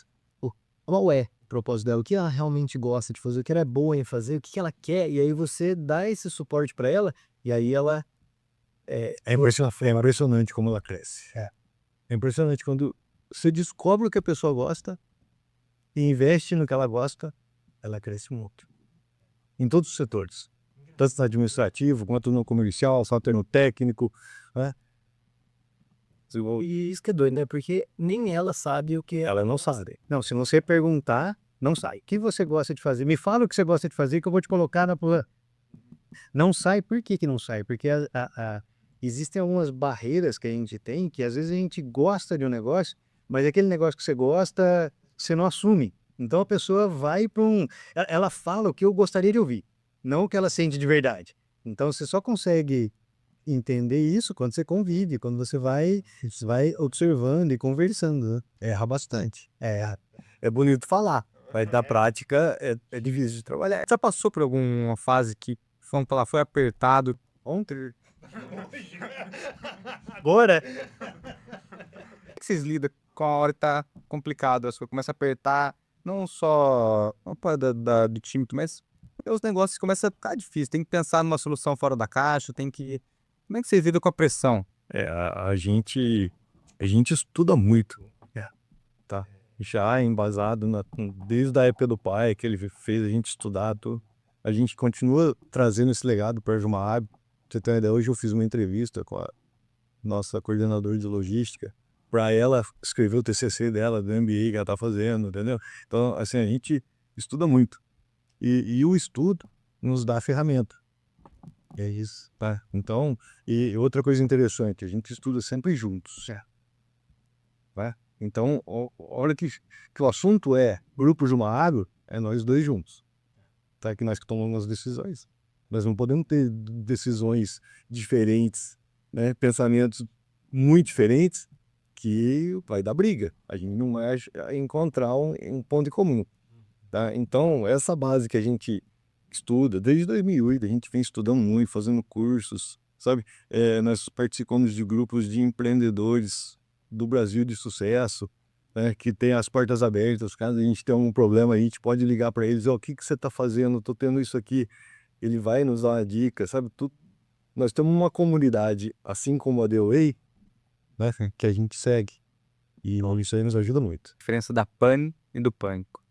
qual é o propósito dela, o que ela realmente gosta de fazer, o que ela é boa em fazer, o que ela quer, e aí você dá esse suporte para ela, e aí ela É impressionante como ela cresce. É impressionante quando você descobre o que a pessoa gosta e investe no que ela gosta, ela cresce muito. Em todos os setores. Tanto no administrativo, quanto no comercial, só no técnico, né? E isso que é doido, né? Porque nem ela sabe o que Ela não sabe. Não, se você perguntar, não sai. O que você gosta de fazer? Me fala o que você gosta de fazer que eu vou te colocar na... Não sai, por que não sai? Porque existem algumas barreiras que a gente tem, que às vezes a gente gosta de um negócio, mas aquele negócio que você gosta, você não assume. Então a pessoa vai para ela fala o que eu gostaria de ouvir, não o que ela sente de verdade. Então você só consegue entender isso quando você convive, quando você vai observando e conversando, né? Erra bastante. É bonito falar, mas na prática é difícil de trabalhar. Você passou por alguma fase que, vamos falar, foi apertado? Ontem. Bora! Como é que vocês lidam com a hora que tá complicado? As coisas começam a apertar, não só do time, mas os negócios começam a ficar difícil. Tem que pensar numa solução fora da caixa, tem que... Como é que vocês lidam com a pressão? A gente estuda muito. Tá? Já embasado desde a época do pai, que ele fez a gente estudar tudo. A gente continua trazendo esse legado para a Jumaab. Pra você ter uma ideia, hoje eu fiz uma entrevista com a nossa coordenadora de logística para ela escrever o TCC dela, do MBA que ela está fazendo, entendeu? Então, assim, a gente estuda muito. E o estudo nos dá a ferramenta. É isso, tá? Então, e outra coisa interessante, a gente estuda sempre juntos. Tá? Então, a hora que o assunto é grupo Jumaab, é nós dois juntos. Tá? Que nós que tomamos as decisões. Nós não podemos ter decisões diferentes, né? Pensamentos muito diferentes, que vai dar briga. A gente não vai encontrar um ponto em comum. Tá? Então, essa base que a gente estuda, desde 2008, a gente vem estudando muito, fazendo cursos, sabe? Nós participamos de grupos de empreendedores do Brasil de sucesso, né, que tem as portas abertas. Caso a gente tenha um problema, a gente pode ligar para eles, ó, o que que você está fazendo? Tô tendo isso aqui. Ele vai nos dar uma dica, sabe? Nós temos uma comunidade, assim como a The Way, né, que a gente segue. E isso aí nos ajuda muito. Diferença da pane e do pânico.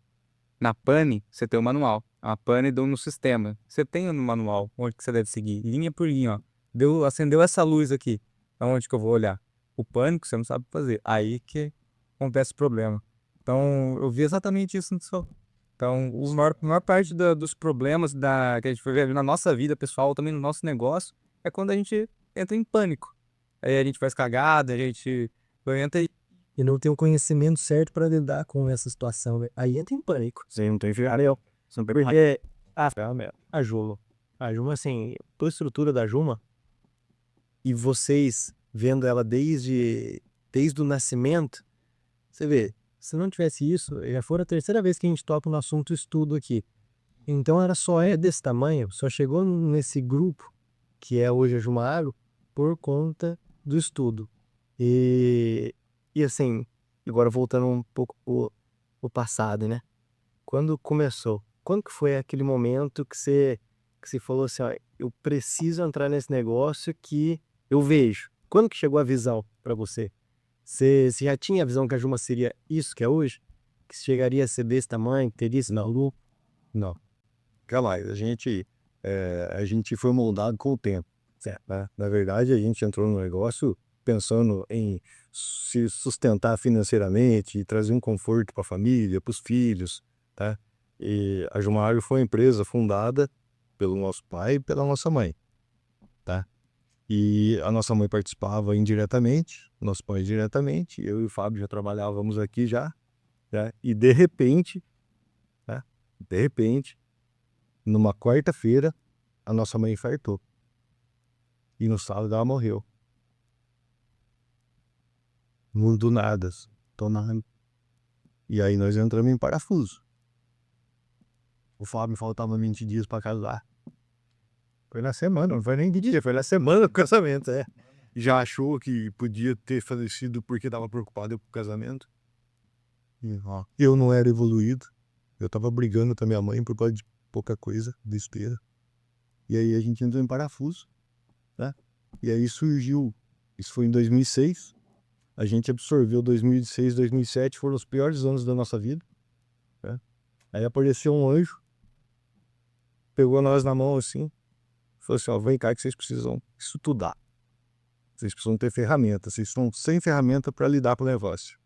Na pane, você tem o manual. A pane deu no sistema. Você tem no manual onde que você deve seguir, linha por linha, ó. Acendeu essa luz aqui. Aonde que eu vou olhar? O pânico, você não sabe fazer. Aí que acontece o problema. Então, eu vi exatamente isso no seu. Então, a maior parte dos problemas que a gente foi ver na nossa vida pessoal, também no nosso negócio, é quando a gente entra em pânico. Aí a gente faz cagada, a gente entra E não tem o conhecimento certo para lidar com essa situação, velho. Aí entra em pânico. Você não tem fiaréu. Porque a Juma, assim, toda a estrutura da Juma, e vocês vendo ela desde o nascimento, você vê, se não tivesse isso, já foi a terceira vez que a gente toca no assunto estudo aqui. Então ela só é desse tamanho, só chegou nesse grupo, que é hoje a Juma Agro, por conta do estudo. E assim, agora voltando um pouco pro passado, né? Quando começou? Quando que foi aquele momento que você falou assim, ó, eu preciso entrar nesse negócio que eu vejo? Quando que chegou a visão para você? Você já tinha a visão que a Juma seria isso que é hoje? Que chegaria a ser desse tamanho, que teria esse valor? Não. Jamais. A gente foi moldado com o tempo. Certo. Né? Na verdade, a gente entrou no negócio pensando em se sustentar financeiramente e trazer um conforto para a família, para os filhos, tá? E a Juma Agro foi uma empresa fundada pelo nosso pai e pela nossa mãe, tá? E a nossa mãe participava indiretamente, nosso pai diretamente, eu e o Fábio já trabalhávamos aqui já, né? E de repente, né? De repente, numa quarta-feira, a nossa mãe infartou. E no sábado ela morreu. Do nada. E aí nós entramos em parafuso. O Fábio faltava 20 dias para casar. Foi na semana, não foi nem de dia, foi na semana do casamento, é. Já achou que podia ter falecido porque estava preocupado com o casamento? E, ó, eu não era evoluído. Eu tava brigando com a minha mãe por causa de pouca coisa, besteira. E aí a gente entrou em parafuso, né? E aí surgiu, isso foi em 2006, a gente absorveu 2006, 2007, foram os piores anos da nossa vida, né? Aí apareceu um anjo, pegou nós na mão assim, falou assim, ó, vem cá que vocês precisam estudar. Vocês precisam ter ferramenta, vocês estão sem ferramenta para lidar com o negócio.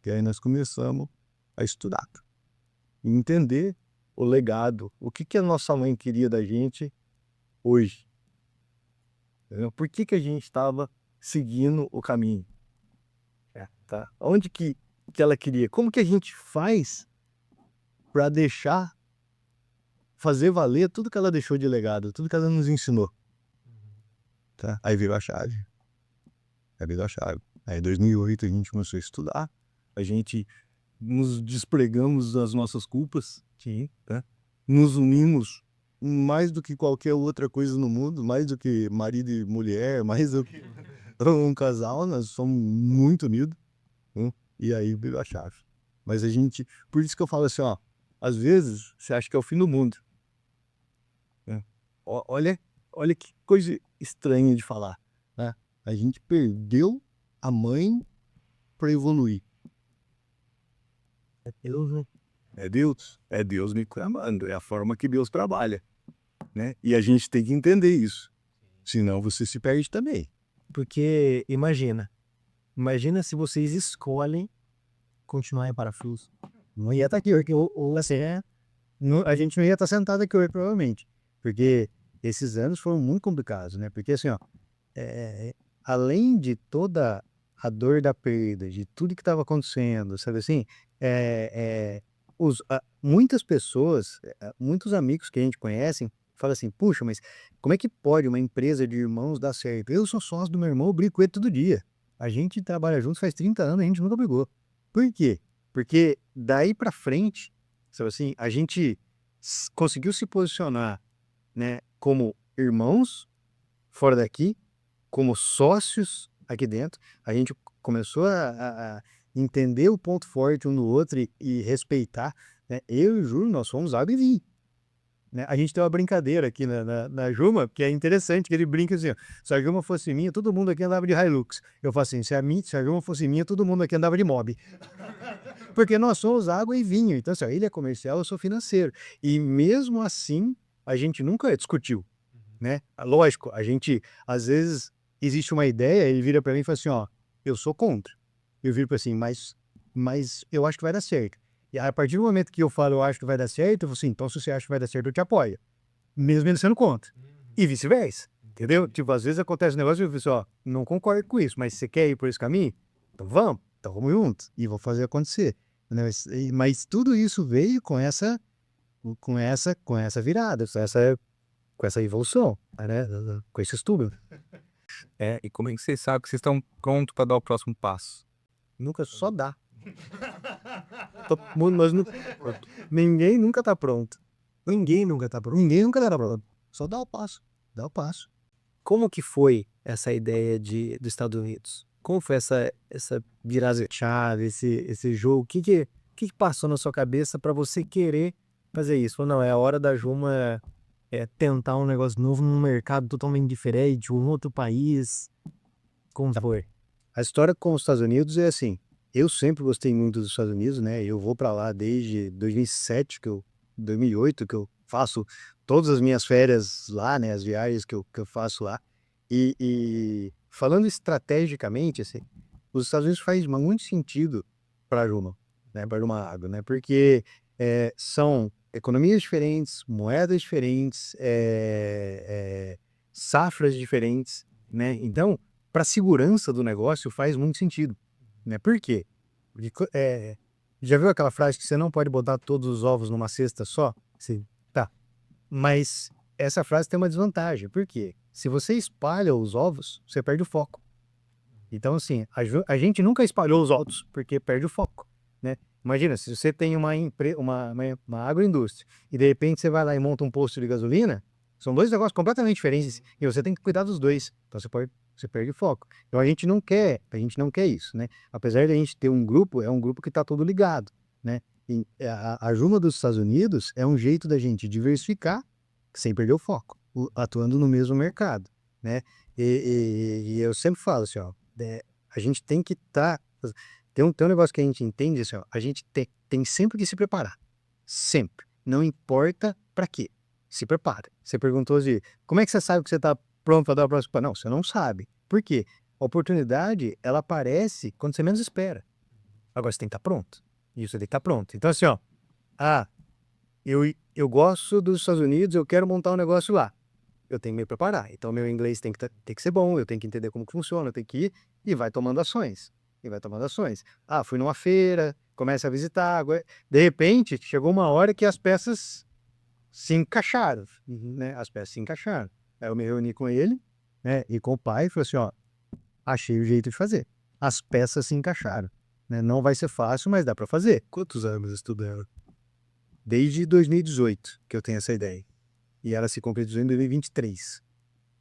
E aí nós começamos a estudar, e entender o legado, o que a nossa mãe queria da gente hoje. Entendeu? Por que a gente estava seguindo o caminho? Tá? Onde que ela queria? Como que a gente faz para deixar fazer valer tudo que ela deixou de legado, tudo que ela nos ensinou? Tá? Aí virou a chave. Aí virou a chave. Aí em 2008 a gente começou a estudar, a gente nos despregamos das nossas culpas, tá? Nos unimos mais do que qualquer outra coisa no mundo, mais do que marido e mulher, mais do que um casal, nós somos muito unidos, né? E aí virou a chave. Mas a gente, por isso que eu falo assim, ó, às vezes você acha que é o fim do mundo, né? Olha que coisa estranha de falar, né? A gente perdeu a mãe para evoluir. É Deus, né? É Deus me clamando, é a forma que Deus trabalha, né? E a gente tem que entender isso, senão você se perde também. Porque imagina se vocês escolhem continuar em parafuso. Não ia estar aqui hoje, ou assim, a gente não ia estar sentado aqui hoje, provavelmente. Porque esses anos foram muito complicados, né? Porque assim, ó, além de toda a dor da perda, de tudo que estava acontecendo, sabe assim, muitas pessoas, muitos amigos que a gente conhece, falam assim, puxa, mas como é que pode uma empresa de irmãos dar certo? Eu sou sócio do meu irmão, eu brigo com ele todo dia. A gente trabalha juntos faz 30 anos, a gente nunca brigou. Por quê? Porque daí pra frente, sabe assim, a gente conseguiu se posicionar, né, como irmãos fora daqui, como sócios aqui dentro. A gente começou a entender o ponto forte um no outro e respeitar, né? Eu e o Júlio, nós somos água e vinho. Né? A gente tem uma brincadeira aqui na Juma, que é interessante, que ele brinca assim, ó, se a Juma fosse minha, todo mundo aqui andava de Hilux. Eu falo assim, se a Juma fosse minha, todo mundo aqui andava de Mob. Porque nós somos água e vinho. Então, assim, ó, ele é comercial, eu sou financeiro. E mesmo assim, a gente nunca discutiu, né? Lógico, a gente, às vezes, existe uma ideia, ele vira para mim e fala assim, ó, eu sou contra. Eu viro para assim, mas eu acho que vai dar certo. E a partir do momento que eu falo, eu acho que vai dar certo, eu falo assim, então se você acha que vai dar certo, eu te apoio. Mesmo ele sendo contra. E vice-versa. Entendeu? Tipo, às vezes acontece um negócio e eu falo assim, ó, não concordo com isso, mas você quer ir por esse caminho? Então vamos juntos. E vou fazer acontecer. Né? Mas tudo isso veio com essa virada, com essa evolução, né? Com esse estudo. E como é que vocês sabem que vocês estão prontos para dar o próximo passo? Nunca só dá. Ninguém nunca tá pronto. Ninguém nunca tá pronto. Ninguém nunca dará pronto. Só dá o passo. Dá o passo. Como que foi essa ideia dos Estados Unidos? Como foi essa virada de chave, esse jogo? O que passou na sua cabeça para você querer fazer isso? Falou, não, é a hora da Juma tentar um negócio novo num mercado totalmente diferente, um outro país. Como foi? A história com os Estados Unidos é assim, eu sempre gostei muito dos Estados Unidos, né? Eu vou para lá desde 2007, 2008, que eu faço todas as minhas férias lá, né? As viagens que eu faço lá. E falando estrategicamente, assim, os Estados Unidos faz muito sentido para a Juma, né? Para a Juma Agro, né? Porque são economias diferentes, moedas diferentes, safras diferentes, né? Então, para a segurança do negócio faz muito sentido, né? Por quê? Porque, já viu aquela frase que você não pode botar todos os ovos numa cesta só? Sim. Tá. Mas essa frase tem uma desvantagem. Por quê? Se você espalha os ovos, você perde o foco. Então, assim, a gente nunca espalhou os ovos porque perde o foco, né? Imagina, se você tem uma agroindústria e de repente você vai lá e monta um posto de gasolina, são dois negócios completamente diferentes e você tem que cuidar dos dois. Então você perde o foco. Então a gente não quer isso, né? Apesar de a gente ter um grupo, é um grupo que está todo ligado, né? E a Juma dos Estados Unidos é um jeito da gente diversificar sem perder o foco, atuando no mesmo mercado, né? E eu sempre falo assim, ó, a gente tem que estar... Tem um negócio que a gente entende, assim, ó, a gente tem sempre que se preparar. Sempre. Não importa para quê. Se prepara. Você perguntou assim, como é que você sabe que você está pronto para dar o próximo passo? Não, você não sabe. Por quê? A oportunidade, ela aparece quando você menos espera. Agora você tem que estar pronto. E você tem que estar pronto. Então assim, ó, eu gosto dos Estados Unidos, eu quero montar um negócio lá. Eu tenho que me preparar. Então meu inglês tem que ser bom, eu tenho que entender como que funciona, eu tenho que ir e vai tomando ações. Fui numa feira, começa a visitar. De repente, chegou uma hora que as peças se encaixaram, né? As peças se encaixaram. Aí eu me reuni com ele, né? E com o pai, e falei assim, ó, achei o jeito de fazer. As peças se encaixaram, né? Não vai ser fácil, mas dá para fazer. Quantos anos estudando? Desde 2018 que eu tenho essa ideia. E ela se concretizou em 2023.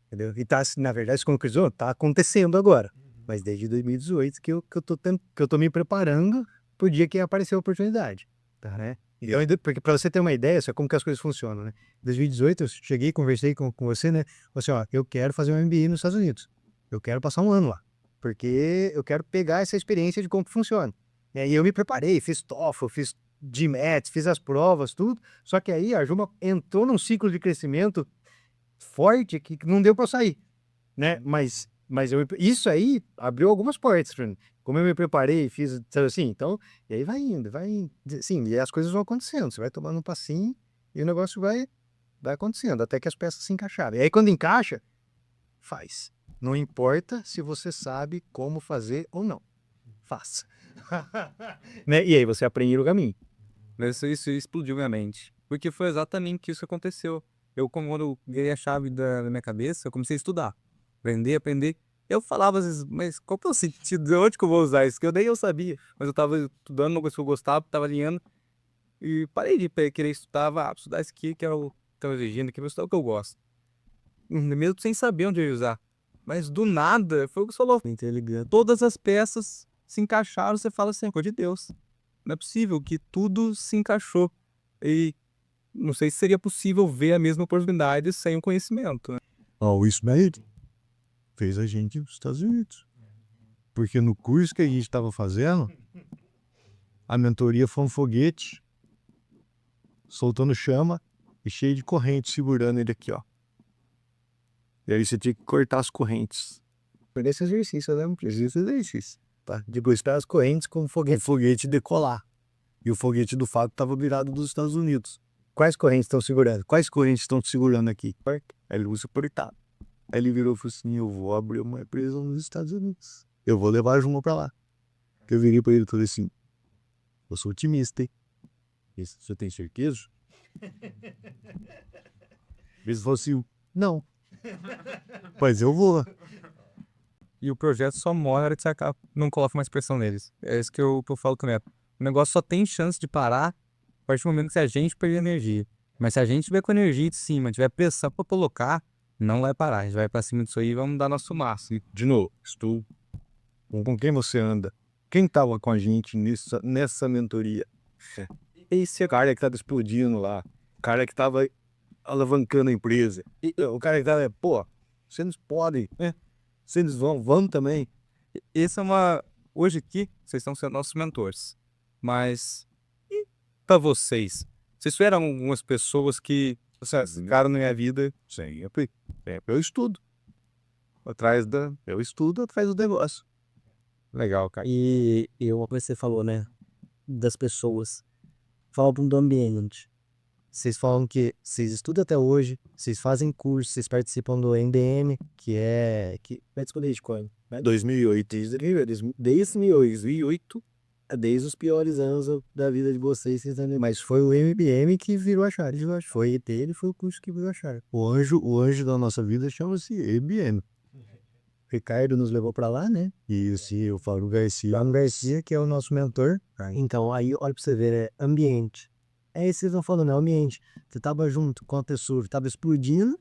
Entendeu? E na verdade, se concretizou, tá acontecendo agora. Mas desde 2018 que eu tô me preparando pro dia que apareceu a oportunidade, tá, né? Então, porque para você ter uma ideia, só como que as coisas funcionam, né? Em 2018 eu cheguei, conversei com você, né? Falei assim, ó, eu quero fazer um MBA nos Estados Unidos. Eu quero passar um ano lá, porque eu quero pegar essa experiência de como que funciona. E eu me preparei, fiz TOEFL, fiz GMAT, fiz as provas, tudo. Só que aí a Juma entrou num ciclo de crescimento forte que não deu para sair, né? Mas isso aí abriu algumas portas para mim. Como eu me preparei, fiz, sabe assim, então, e aí vai indo, sim, e as coisas vão acontecendo, você vai tomando um passinho e o negócio vai acontecendo, até que as peças se encaixarem. E aí quando encaixa, faz. Não importa se você sabe como fazer ou não, faça. Né? E aí você aprende o caminho. Isso explodiu minha mente. Porque foi exatamente isso que aconteceu. Quando eu ganhei a chave da minha cabeça, eu comecei a estudar. Aprender. Eu falava às vezes, mas qual que é o sentido? De onde que eu vou usar isso? Que nem eu sabia. Mas eu tava estudando uma coisa que eu gostava, tava alinhando. E parei de querer estudar. Estudar isso aqui que é o que estão exigindo, que eu vou estudar o que eu gosto. Mesmo sem saber onde eu ia usar. Mas do nada, foi o que você falou. Interligando. Todas as peças se encaixaram, você fala assim, coisa de Deus. Não é possível que tudo se encaixou. E não sei se seria possível ver a mesma oportunidade sem o conhecimento, né? O Ismael fez a gente ir para os Estados Unidos. Porque no curso que a gente estava fazendo, a mentoria foi um foguete soltando chama e cheio de corrente segurando ele aqui, ó. E aí você tinha que cortar as correntes. Foi nesse exercício, né? Esse exercício. Tá? De buscar as correntes com O foguete. foguete decolar. E o foguete do Fábio estava virado dos Estados Unidos. Quais correntes estão segurando? Quais correntes estão te segurando aqui? Aí ele usa apertado. Aí ele virou e falou assim: eu vou abrir uma empresa nos Estados Unidos. Eu vou levar a Juma pra lá. Eu virei pra ele e falei assim: eu sou otimista, hein? Você tem certeza? Ele falou assim: não. Mas eu vou. E o projeto só morre na hora que você não coloca mais pressão neles. É isso que eu falo com o Neto. O negócio só tem chance de parar a partir do momento que se a gente perder energia. Mas se a gente tiver com energia de cima, tiver pressão pra colocar, não vai parar. A gente vai pra cima disso aí e vamos dar nosso máximo. De novo, estou. Com quem você anda? Quem tava com a gente nessa mentoria? Esse cara que tava explodindo lá. O cara que tava alavancando a empresa. O cara que tava, pô, vocês podem, né? Vocês vão também. Essa é uma... Hoje aqui, vocês estão sendo nossos mentores. Mas... E pra vocês? Vocês tiveram algumas pessoas que... ficaram na minha vida... Sempre. Eu estudo. Eu estudo atrás do negócio. Legal, cara. E uma coisa que você falou, né? Das pessoas. Fala do ambiente. Vocês falam que vocês estudam até hoje, vocês fazem curso, vocês participam do MDM, que é desde quando? 2008. Desde 2008, desde os piores anos da vida de vocês, vocês estão... Mas foi o MBM que virou a chave. Foi dele, foi o curso que virou a chave. O anjo da nossa vida chama-se EBM. Ricardo nos levou pra lá, né? Isso, e o Fábio Garcia. Fábio Garcia, que é o nosso mentor. Então, aí, olha pra você ver, é ambiente. É isso que vocês estão falando, é ambiente. Você tava junto com a pessoa, tava explodindo,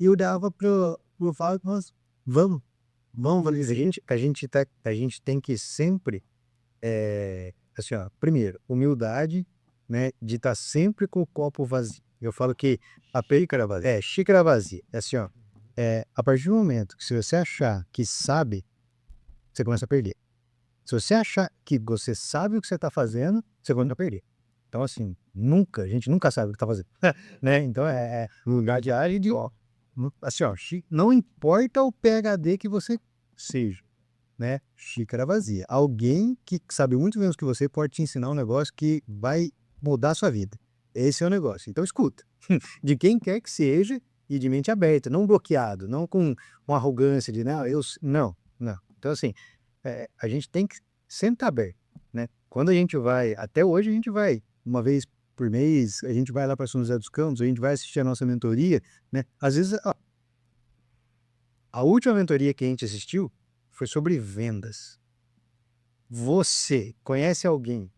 e eu dava pro Fábio, nós, vamos, A gente tem que sempre, assim, ó, primeiro, humildade, né? De estar sempre com o copo vazio. Eu falo que xícara vazia. É assim, ó. A partir do momento que se você achar que sabe, você começa a perder. Se você achar que você sabe o que você está fazendo, você começa a perder. Então, assim, a gente nunca sabe o que está fazendo, né? Então, um lugar de área de, ó, assim, ó, não importa o PhD que você seja, né? Xícara vazia. Alguém que sabe muito menos que você pode te ensinar um negócio que vai mudar a sua vida. Esse é o negócio. Então, escuta. De quem quer que seja, e de mente aberta, não bloqueado, não com arrogância de, não. Então, assim, a gente tem que sempre estar aberto, né? Quando a gente vai, até hoje a gente vai, uma vez por mês, a gente vai lá para São José dos Campos, a gente vai assistir a nossa mentoria, né? Às vezes, a última mentoria que a gente assistiu foi sobre vendas. Você conhece alguém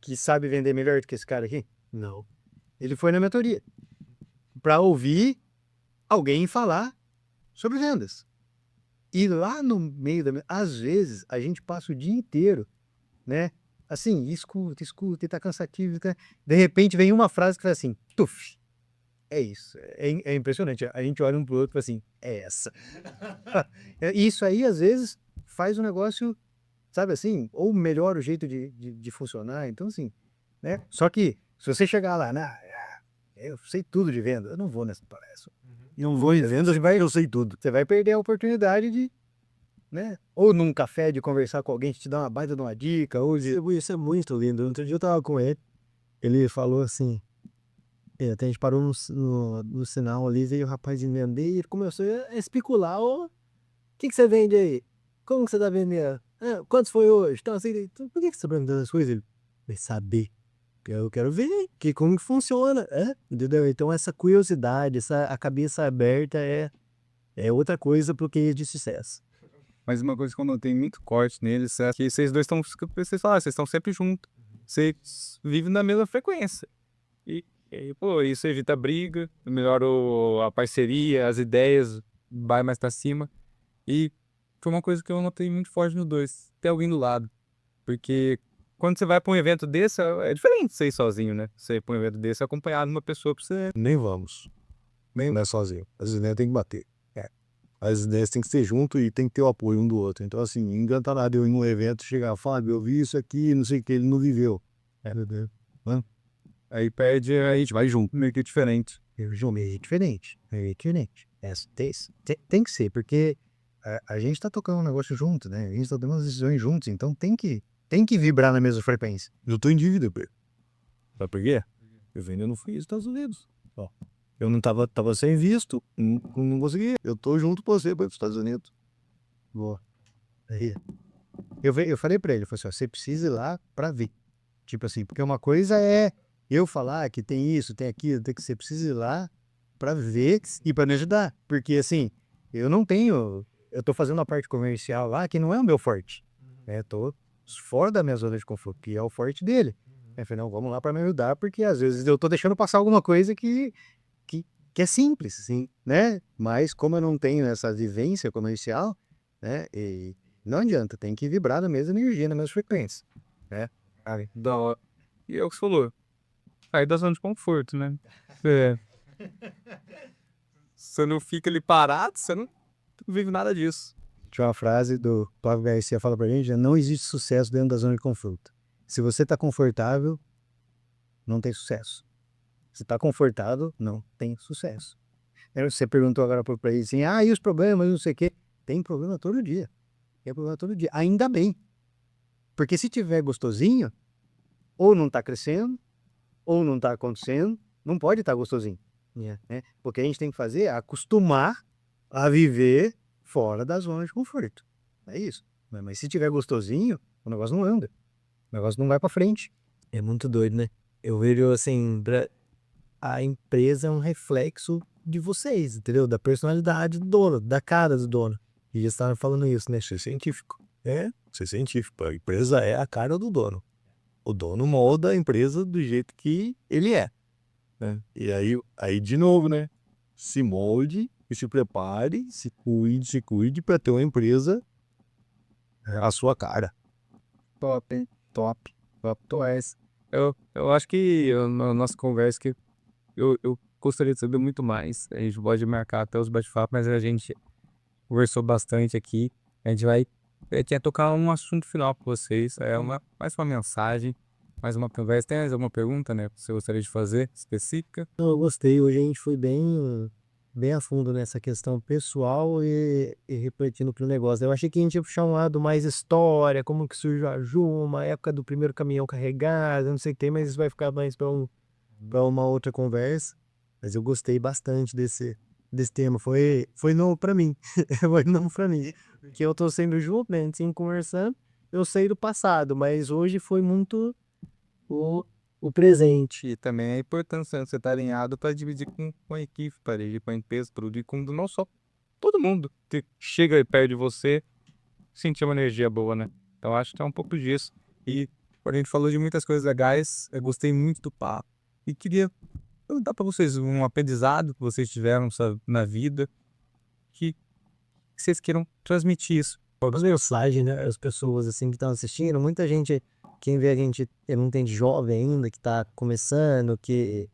que sabe vender melhor do que esse cara aqui? Não. Ele foi na mentoria para ouvir alguém falar sobre vendas. E lá no meio às vezes, a gente passa o dia inteiro, né? Assim, escuta, e tá cansativo. De repente vem uma frase que fala assim, tuf. É isso. É impressionante. A gente olha um pro outro e fala assim, é essa. Isso aí, às vezes, faz o negócio, sabe assim, ou melhora o jeito de funcionar. Então, assim, né? Só que, se você chegar lá, eu sei tudo de venda, eu não vou nessa palestra. Não vou em vendas, eu sei tudo. Você vai perder a oportunidade de, né? Ou num café de conversar com alguém que te dá uma baita de uma dica, ou de... Isso é muito lindo. Outro dia eu tava com ele falou assim, até a gente parou no sinal ali, veio o rapaz de vender e ele começou a especular, o que você vende aí? Como que você tá vendendo? Quantos foi hoje? Então, assim, por que você tá perguntando as coisas? Ele vai saber. Eu quero ver como que funciona, entendeu? Então essa curiosidade, a cabeça aberta é outra coisa pro case de sucesso. Mas uma coisa que eu notei muito corte neles é que vocês dois estão, vocês estão sempre juntos. Vocês vivem na mesma frequência. E pô, isso evita briga, melhora a parceria, as ideias, vai mais pra cima. E foi uma coisa que eu notei muito forte nos dois. Ter alguém do lado. Porque quando você vai pra um evento desse, é diferente de você ir sozinho, né? Você ir pra um evento desse acompanhado de uma pessoa pra você. Nem vamos. Nem não é sozinho. As ideias tem que bater. As ideias tem que ser junto e tem que ter o apoio um do outro. Então, assim, não adianta nada eu ir num evento chegar, Fábio, eu vi isso aqui, não sei o que, ele não viveu. Aí perde, aí a gente vai junto, meio que diferente. João, meio diferente. Meio diferente. Tem que ser, porque a gente tá tocando um negócio junto, né? A gente tá tomando as decisões juntos, então tem que vibrar na mesma frequência. Eu tô em dívida, Pedro. Sabe por quê? Eu ainda não fui aos Estados Unidos. Ó, eu não tava sem visto, não consegui. Eu tô junto com você para os Estados Unidos. Boa. Aí. Eu falei pra ele, eu falei assim, ó, você precisa ir lá pra ver. Tipo assim, porque uma coisa é eu falar que tem isso, tem aquilo, tem que você precisa ir lá pra ver e pra me ajudar. Porque assim, eu tô fazendo a parte comercial lá que não é o meu forte. Né? Tô fora da minha zona de conforto, que é o forte dele. Eu falei, não, vamos lá pra me ajudar, porque às vezes eu tô deixando passar alguma coisa que é simples, assim, né? Mas como eu não tenho essa vivência comercial, né? E não adianta, tem que vibrar na mesma energia, na mesma frequência, né? Cara, da hora. E é o que você falou. Sair da zona de conforto, né? É. Você não fica ali parado, você não vive nada disso. Tinha uma frase do Flávio Garcia fala pra gente, né? Não existe sucesso dentro da zona de conforto. Se você tá confortável, não tem sucesso. Se tá confortável, não tem sucesso. Você perguntou agora pra ele assim, e os problemas, não sei o quê. Tem problema todo dia. Tem problema todo dia. Ainda bem. Porque se tiver gostosinho, ou não tá crescendo, ou não tá acontecendo, não pode estar gostosinho. Né? O que a gente tem que fazer é acostumar a viver fora da zona de conforto. É isso. Mas se tiver gostosinho, o negócio não anda. O negócio não vai pra frente. É muito doido, né? Eu vejo assim, a empresa é um reflexo de vocês, entendeu? Da personalidade do dono, da cara do dono. E já estavam falando isso, né? Ser científico. Ser científico. A empresa é a cara do dono. O dono molda a empresa do jeito que ele é. Né? E aí, de novo, né? Se molde e se prepare, se cuide para ter uma empresa à sua cara. Top, hein? Top. Top, toys. Eu acho que na nossa conversa que eu gostaria de saber muito mais. A gente pode marcar até os bate-papos, mas a gente conversou bastante aqui. A gente vai quer tocar um assunto final com vocês. Mais uma mensagem, mais uma conversa. Tem mais alguma pergunta, né? Que você gostaria de fazer, específica? Não, eu gostei. Hoje a gente foi bem a fundo nessa questão pessoal e refletindo pro negócio. Eu achei que a gente ia puxar um lado mais história, como que surgiu a Juma, a época do primeiro caminhão carregado, não sei o que tem, mas isso vai ficar mais para uma outra conversa. Mas eu gostei bastante desse tema. Foi novo para mim. Foi novo para mim. Porque eu tô sendo junto, né? A gente sempre conversando. Eu sei do passado, mas hoje foi muito o presente. E também a importância de você estar alinhado para dividir com a equipe, para dividir com a empresa, para dividir com não só todo mundo que chega perto de você, sentir uma energia boa, né? Então acho que é um pouco disso. E a gente falou de muitas coisas legais, eu gostei muito do papo. E queria perguntar para vocês um aprendizado que vocês tiveram na vida, que vocês queiram transmitir isso. As mensagens, né? As pessoas assim que estão assistindo, muita gente, quem vê a gente, não entende jovem ainda, que tá começando, porque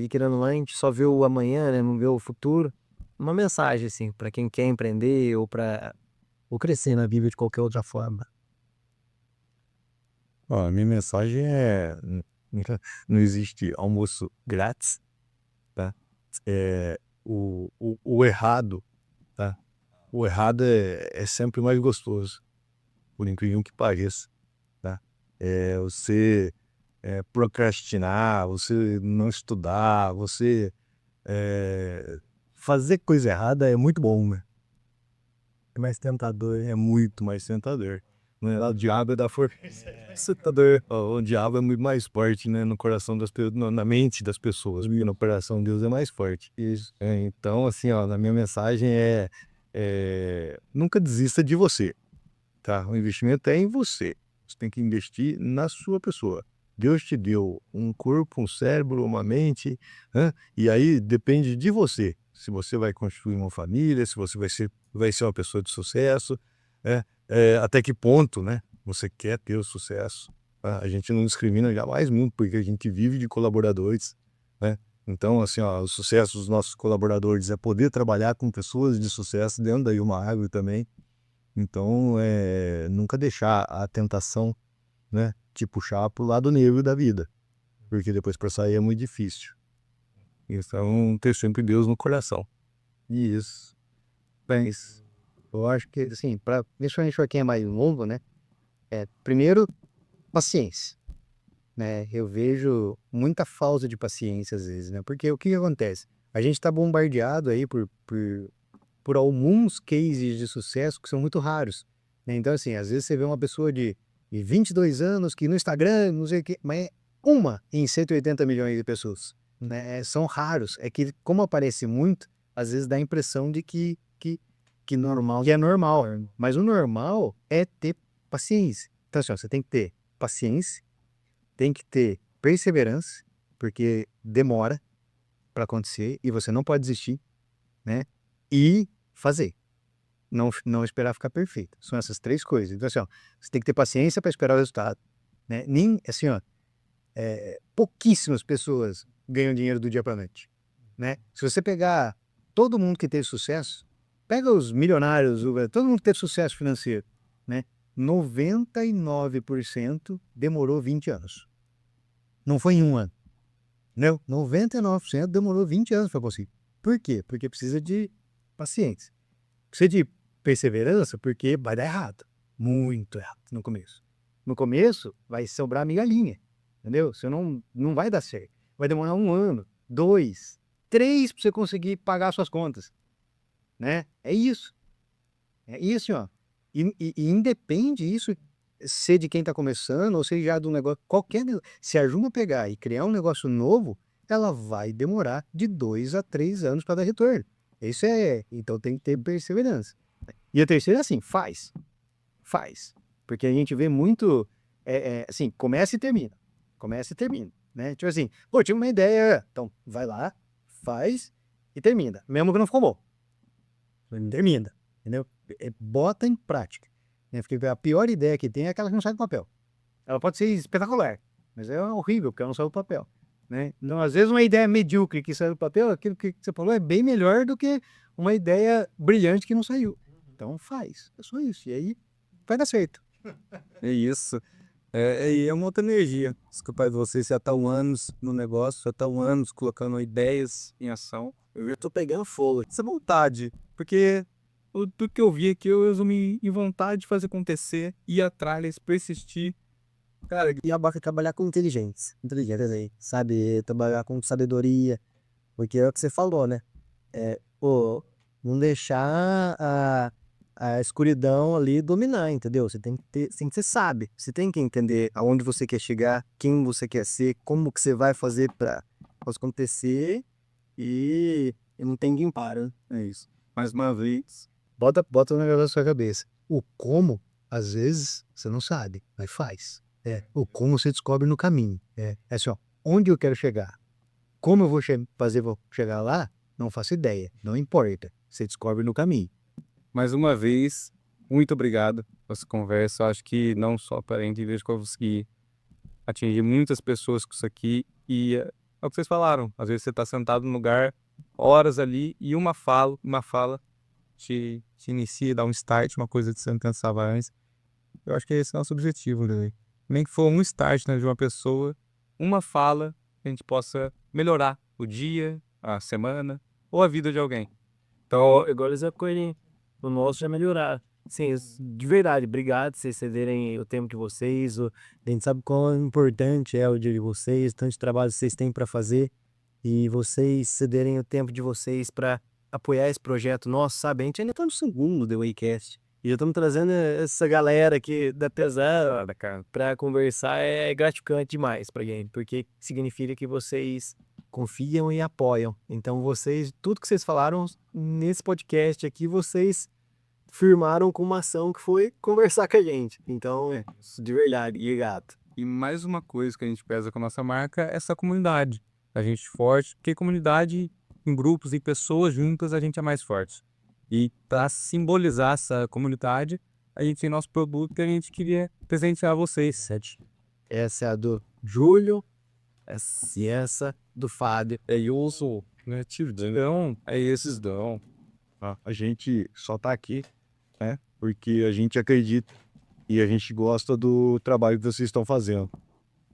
querendo ou não, a gente só vê o amanhã, né? Não vê o futuro. Uma mensagem, assim, para quem quer empreender ou crescer na vida de qualquer outra forma. A minha mensagem é: não existe almoço grátis, tá? O errado, tá? O errado é sempre mais gostoso, por incrível que pareça, tá? Você procrastinar, você não estudar, você fazer coisa errada é muito bom, né? É mais tentador, é muito mais tentador. Né? O diabo é da força. O diabo é muito mais forte, né? No coração das pessoas, na mente das pessoas, porque no coração Deus é mais forte. Isso. Então, assim, ó, na minha mensagem nunca desista de você, tá? O investimento é em você. Você tem que investir na sua pessoa. Deus te deu um corpo, um cérebro, uma mente, e aí depende de você se você vai construir uma família, se você vai ser uma pessoa de sucesso, até que ponto, né, você quer ter o sucesso. A gente não discrimina jamais muito, porque a gente vive de colaboradores, né? Então, assim, ó, o sucesso dos nossos colaboradores é poder trabalhar com pessoas de sucesso dentro da Yuma Agro também. Então, nunca deixar a tentação, né, te puxar pro lado negro da vida, porque depois para sair é muito difícil. Então, ter sempre Deus no coração. Isso. Mas eu acho que, assim, principalmente para quem é mais novo, né? Primeiro, paciência, né? Eu vejo muita falta de paciência às vezes, né? Porque o que acontece? A gente está bombardeado aí por alguns cases de sucesso que são muito raros, né? Então, assim, às vezes você vê uma pessoa de 22 anos que no Instagram, não sei o quê, mas é uma em 180 milhões de pessoas, né? São raros. É que, como aparece muito, às vezes dá a impressão de que normal, que é normal. Mas o normal é ter paciência. Então, assim, ó, você tem que ter paciência, tem que ter perseverança, porque demora para acontecer e você não pode desistir, né? E fazer. Não esperar ficar perfeito. São essas 3 coisas. Então, assim, ó, você tem que ter paciência para esperar o resultado, né? Nem, assim, ó, pouquíssimas pessoas ganham dinheiro do dia para noite, né? Se você pegar todo mundo que teve sucesso, pega os milionários, todo mundo que teve sucesso financeiro, né? 99% demorou 20 anos. Não foi em um ano. Não, 99% demorou 20 anos para conseguir. Por quê? Porque precisa de paciência. Precisa de perseverança, porque vai dar errado. Muito errado no começo. No começo, vai sobrar migalhinha. Entendeu? Você não vai dar certo. Vai demorar 1 ano, 2, 3 para você conseguir pagar suas contas. Né? É isso. E assim, ó. E independe isso ser de quem está começando ou seja de um negócio. Se a Juma pegar e criar um negócio novo, ela vai demorar de 2 a 3 anos para dar retorno. Isso então tem que ter perseverança. E a terceira é assim, faz. Porque a gente vê muito, assim, começa e termina. Né? Tipo assim, pô, tive uma ideia, então vai lá, faz e termina. Mesmo que não ficou bom. Termina, entendeu? Bota em prática. Né? Porque a pior ideia que tem é aquela que não sai do papel. Ela pode ser espetacular, mas é horrível, porque ela não sai do papel. Né? Então, às vezes, uma ideia medíocre que saiu do papel, aquilo que você falou, é bem melhor do que uma ideia brilhante que não saiu. Então, faz. É só isso. E aí, vai dar certo. É isso. E é uma outra energia. Os capazes de vocês já estão anos no negócio, já estão anos colocando ideias em ação. Eu já tô pegando fogo. Essa vontade, porque tudo que eu vi aqui, eu resumi em vontade de fazer acontecer, ir atrás, persistir. Cara, E abaca trabalhar com inteligência aí, sabe? Trabalhar com sabedoria, porque é o que você falou, né? Pô, não deixar a escuridão ali dominar, entendeu? Você tem que ter, você sabe, você tem que entender aonde você quer chegar, quem você quer ser, como que você vai fazer para acontecer e não tem quem para, né? é isso. Mais uma vez, Bota um negócio na sua cabeça. O como, às vezes, você não sabe, mas faz. O como você descobre no caminho. É assim, ó, onde eu quero chegar? Como eu vou vou chegar lá? Não faço ideia. Não importa. Você descobre no caminho. mais uma vez, muito obrigado por essa conversa. Eu acho que não só para a gente conseguir atingir muitas pessoas com isso aqui. E é o que vocês falaram. Às vezes você está sentado no lugar, horas ali, e uma fala te inicia, dá um start, uma coisa que você não pensava antes. Eu acho que esse é o nosso objetivo, né? Nem que for um start, né, de uma pessoa, uma fala, que a gente possa melhorar o dia, a semana ou a vida de alguém. Então, agora eles acolhem o nosso já melhorar. Sim, de verdade, obrigado por vocês cederem o tempo de vocês. A gente sabe quão importante é o dia de vocês, tanto trabalho vocês têm para fazer e vocês cederem o tempo de vocês para apoiar esse projeto nosso, sabe? A gente ainda tá no segundo The Waycast e já estamos trazendo essa galera aqui da pesada, cara, para conversar. É gratificante demais pra gente, porque significa que vocês confiam e apoiam. Então vocês, tudo que vocês falaram nesse podcast aqui, vocês firmaram com uma ação que foi conversar com a gente. Então, de verdade, obrigado. E mais uma coisa que a gente pesa com a nossa marca é essa comunidade. A gente forte, porque comunidade em grupos e pessoas juntas, a gente é mais forte. E para simbolizar essa comunidade, a gente tem nosso produto que a gente queria presentear vocês. Essa é a do Júlio, e essa do Fábio. Eu sou, né? Não, é esses não. A gente só tá aqui, né? Porque a gente acredita e a gente gosta do trabalho que vocês estão fazendo,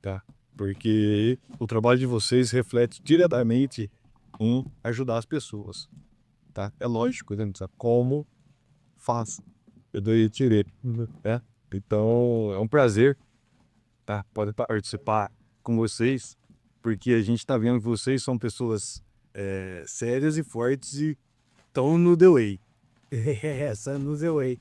tá? Porque o trabalho de vocês reflete diretamente em ajudar as pessoas, tá? É lógico, a gente sabe como faz. Eu dou tirei, né? Então, é um prazer, tá? Pode participar com vocês, porque a gente tá vendo que vocês são pessoas sérias e fortes e estão no The Way. Essa no The Way.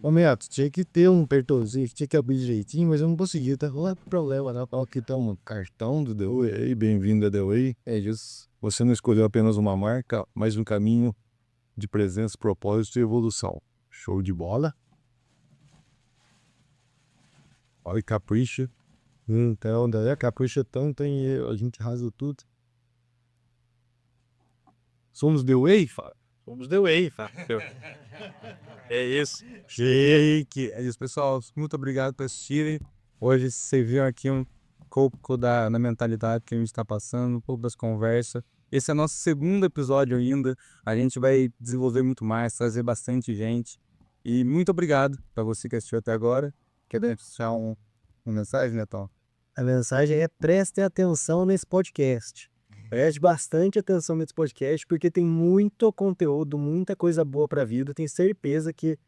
Ô, Meato, tinha que ter um pertolzinho, tinha que abrir direitinho, mas eu não consegui, tá? Não é problema, não. Aqui tá um cartão do The Way, bem-vindo a The Way. É isso. Você não escolheu apenas uma marca, mas um caminho de presença, propósito e evolução. Show de bola. Olha, capricha. Então, daí capricha tanto, hein? A gente rasga tudo. Somos The Way, Somos The Way, Fábio. É isso. Shake. É isso, pessoal. Muito obrigado por assistirem. Hoje você viu aqui um pouco da mentalidade que a gente está passando, um pouco das conversas. Esse é nosso segundo episódio ainda. A gente vai desenvolver muito mais, trazer bastante gente. E muito obrigado para você que assistiu até agora. Quer deixar uma mensagem, Netão? A mensagem é: prestem atenção nesse podcast. Preste bastante atenção nesse podcast, porque tem muito conteúdo, muita coisa boa para a vida. Tenho certeza que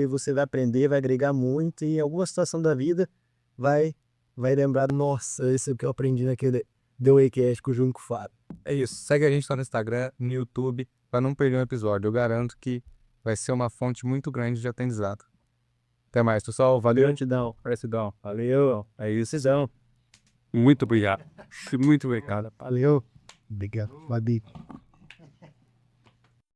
você vai aprender, vai agregar muito e em alguma situação da vida vai lembrar: nossa, esse é o que eu aprendi naquele The Waycast com o Júnior e com o Fábio. É isso. Segue a gente lá no Instagram, no YouTube, para não perder um episódio. Eu garanto que vai ser uma fonte muito grande de aprendizado. Até mais, pessoal. Valeu. Gratidão. Gratidão. Valeu. É isso. Muito obrigado. Muito obrigado. Valeu. Obrigado. Babi.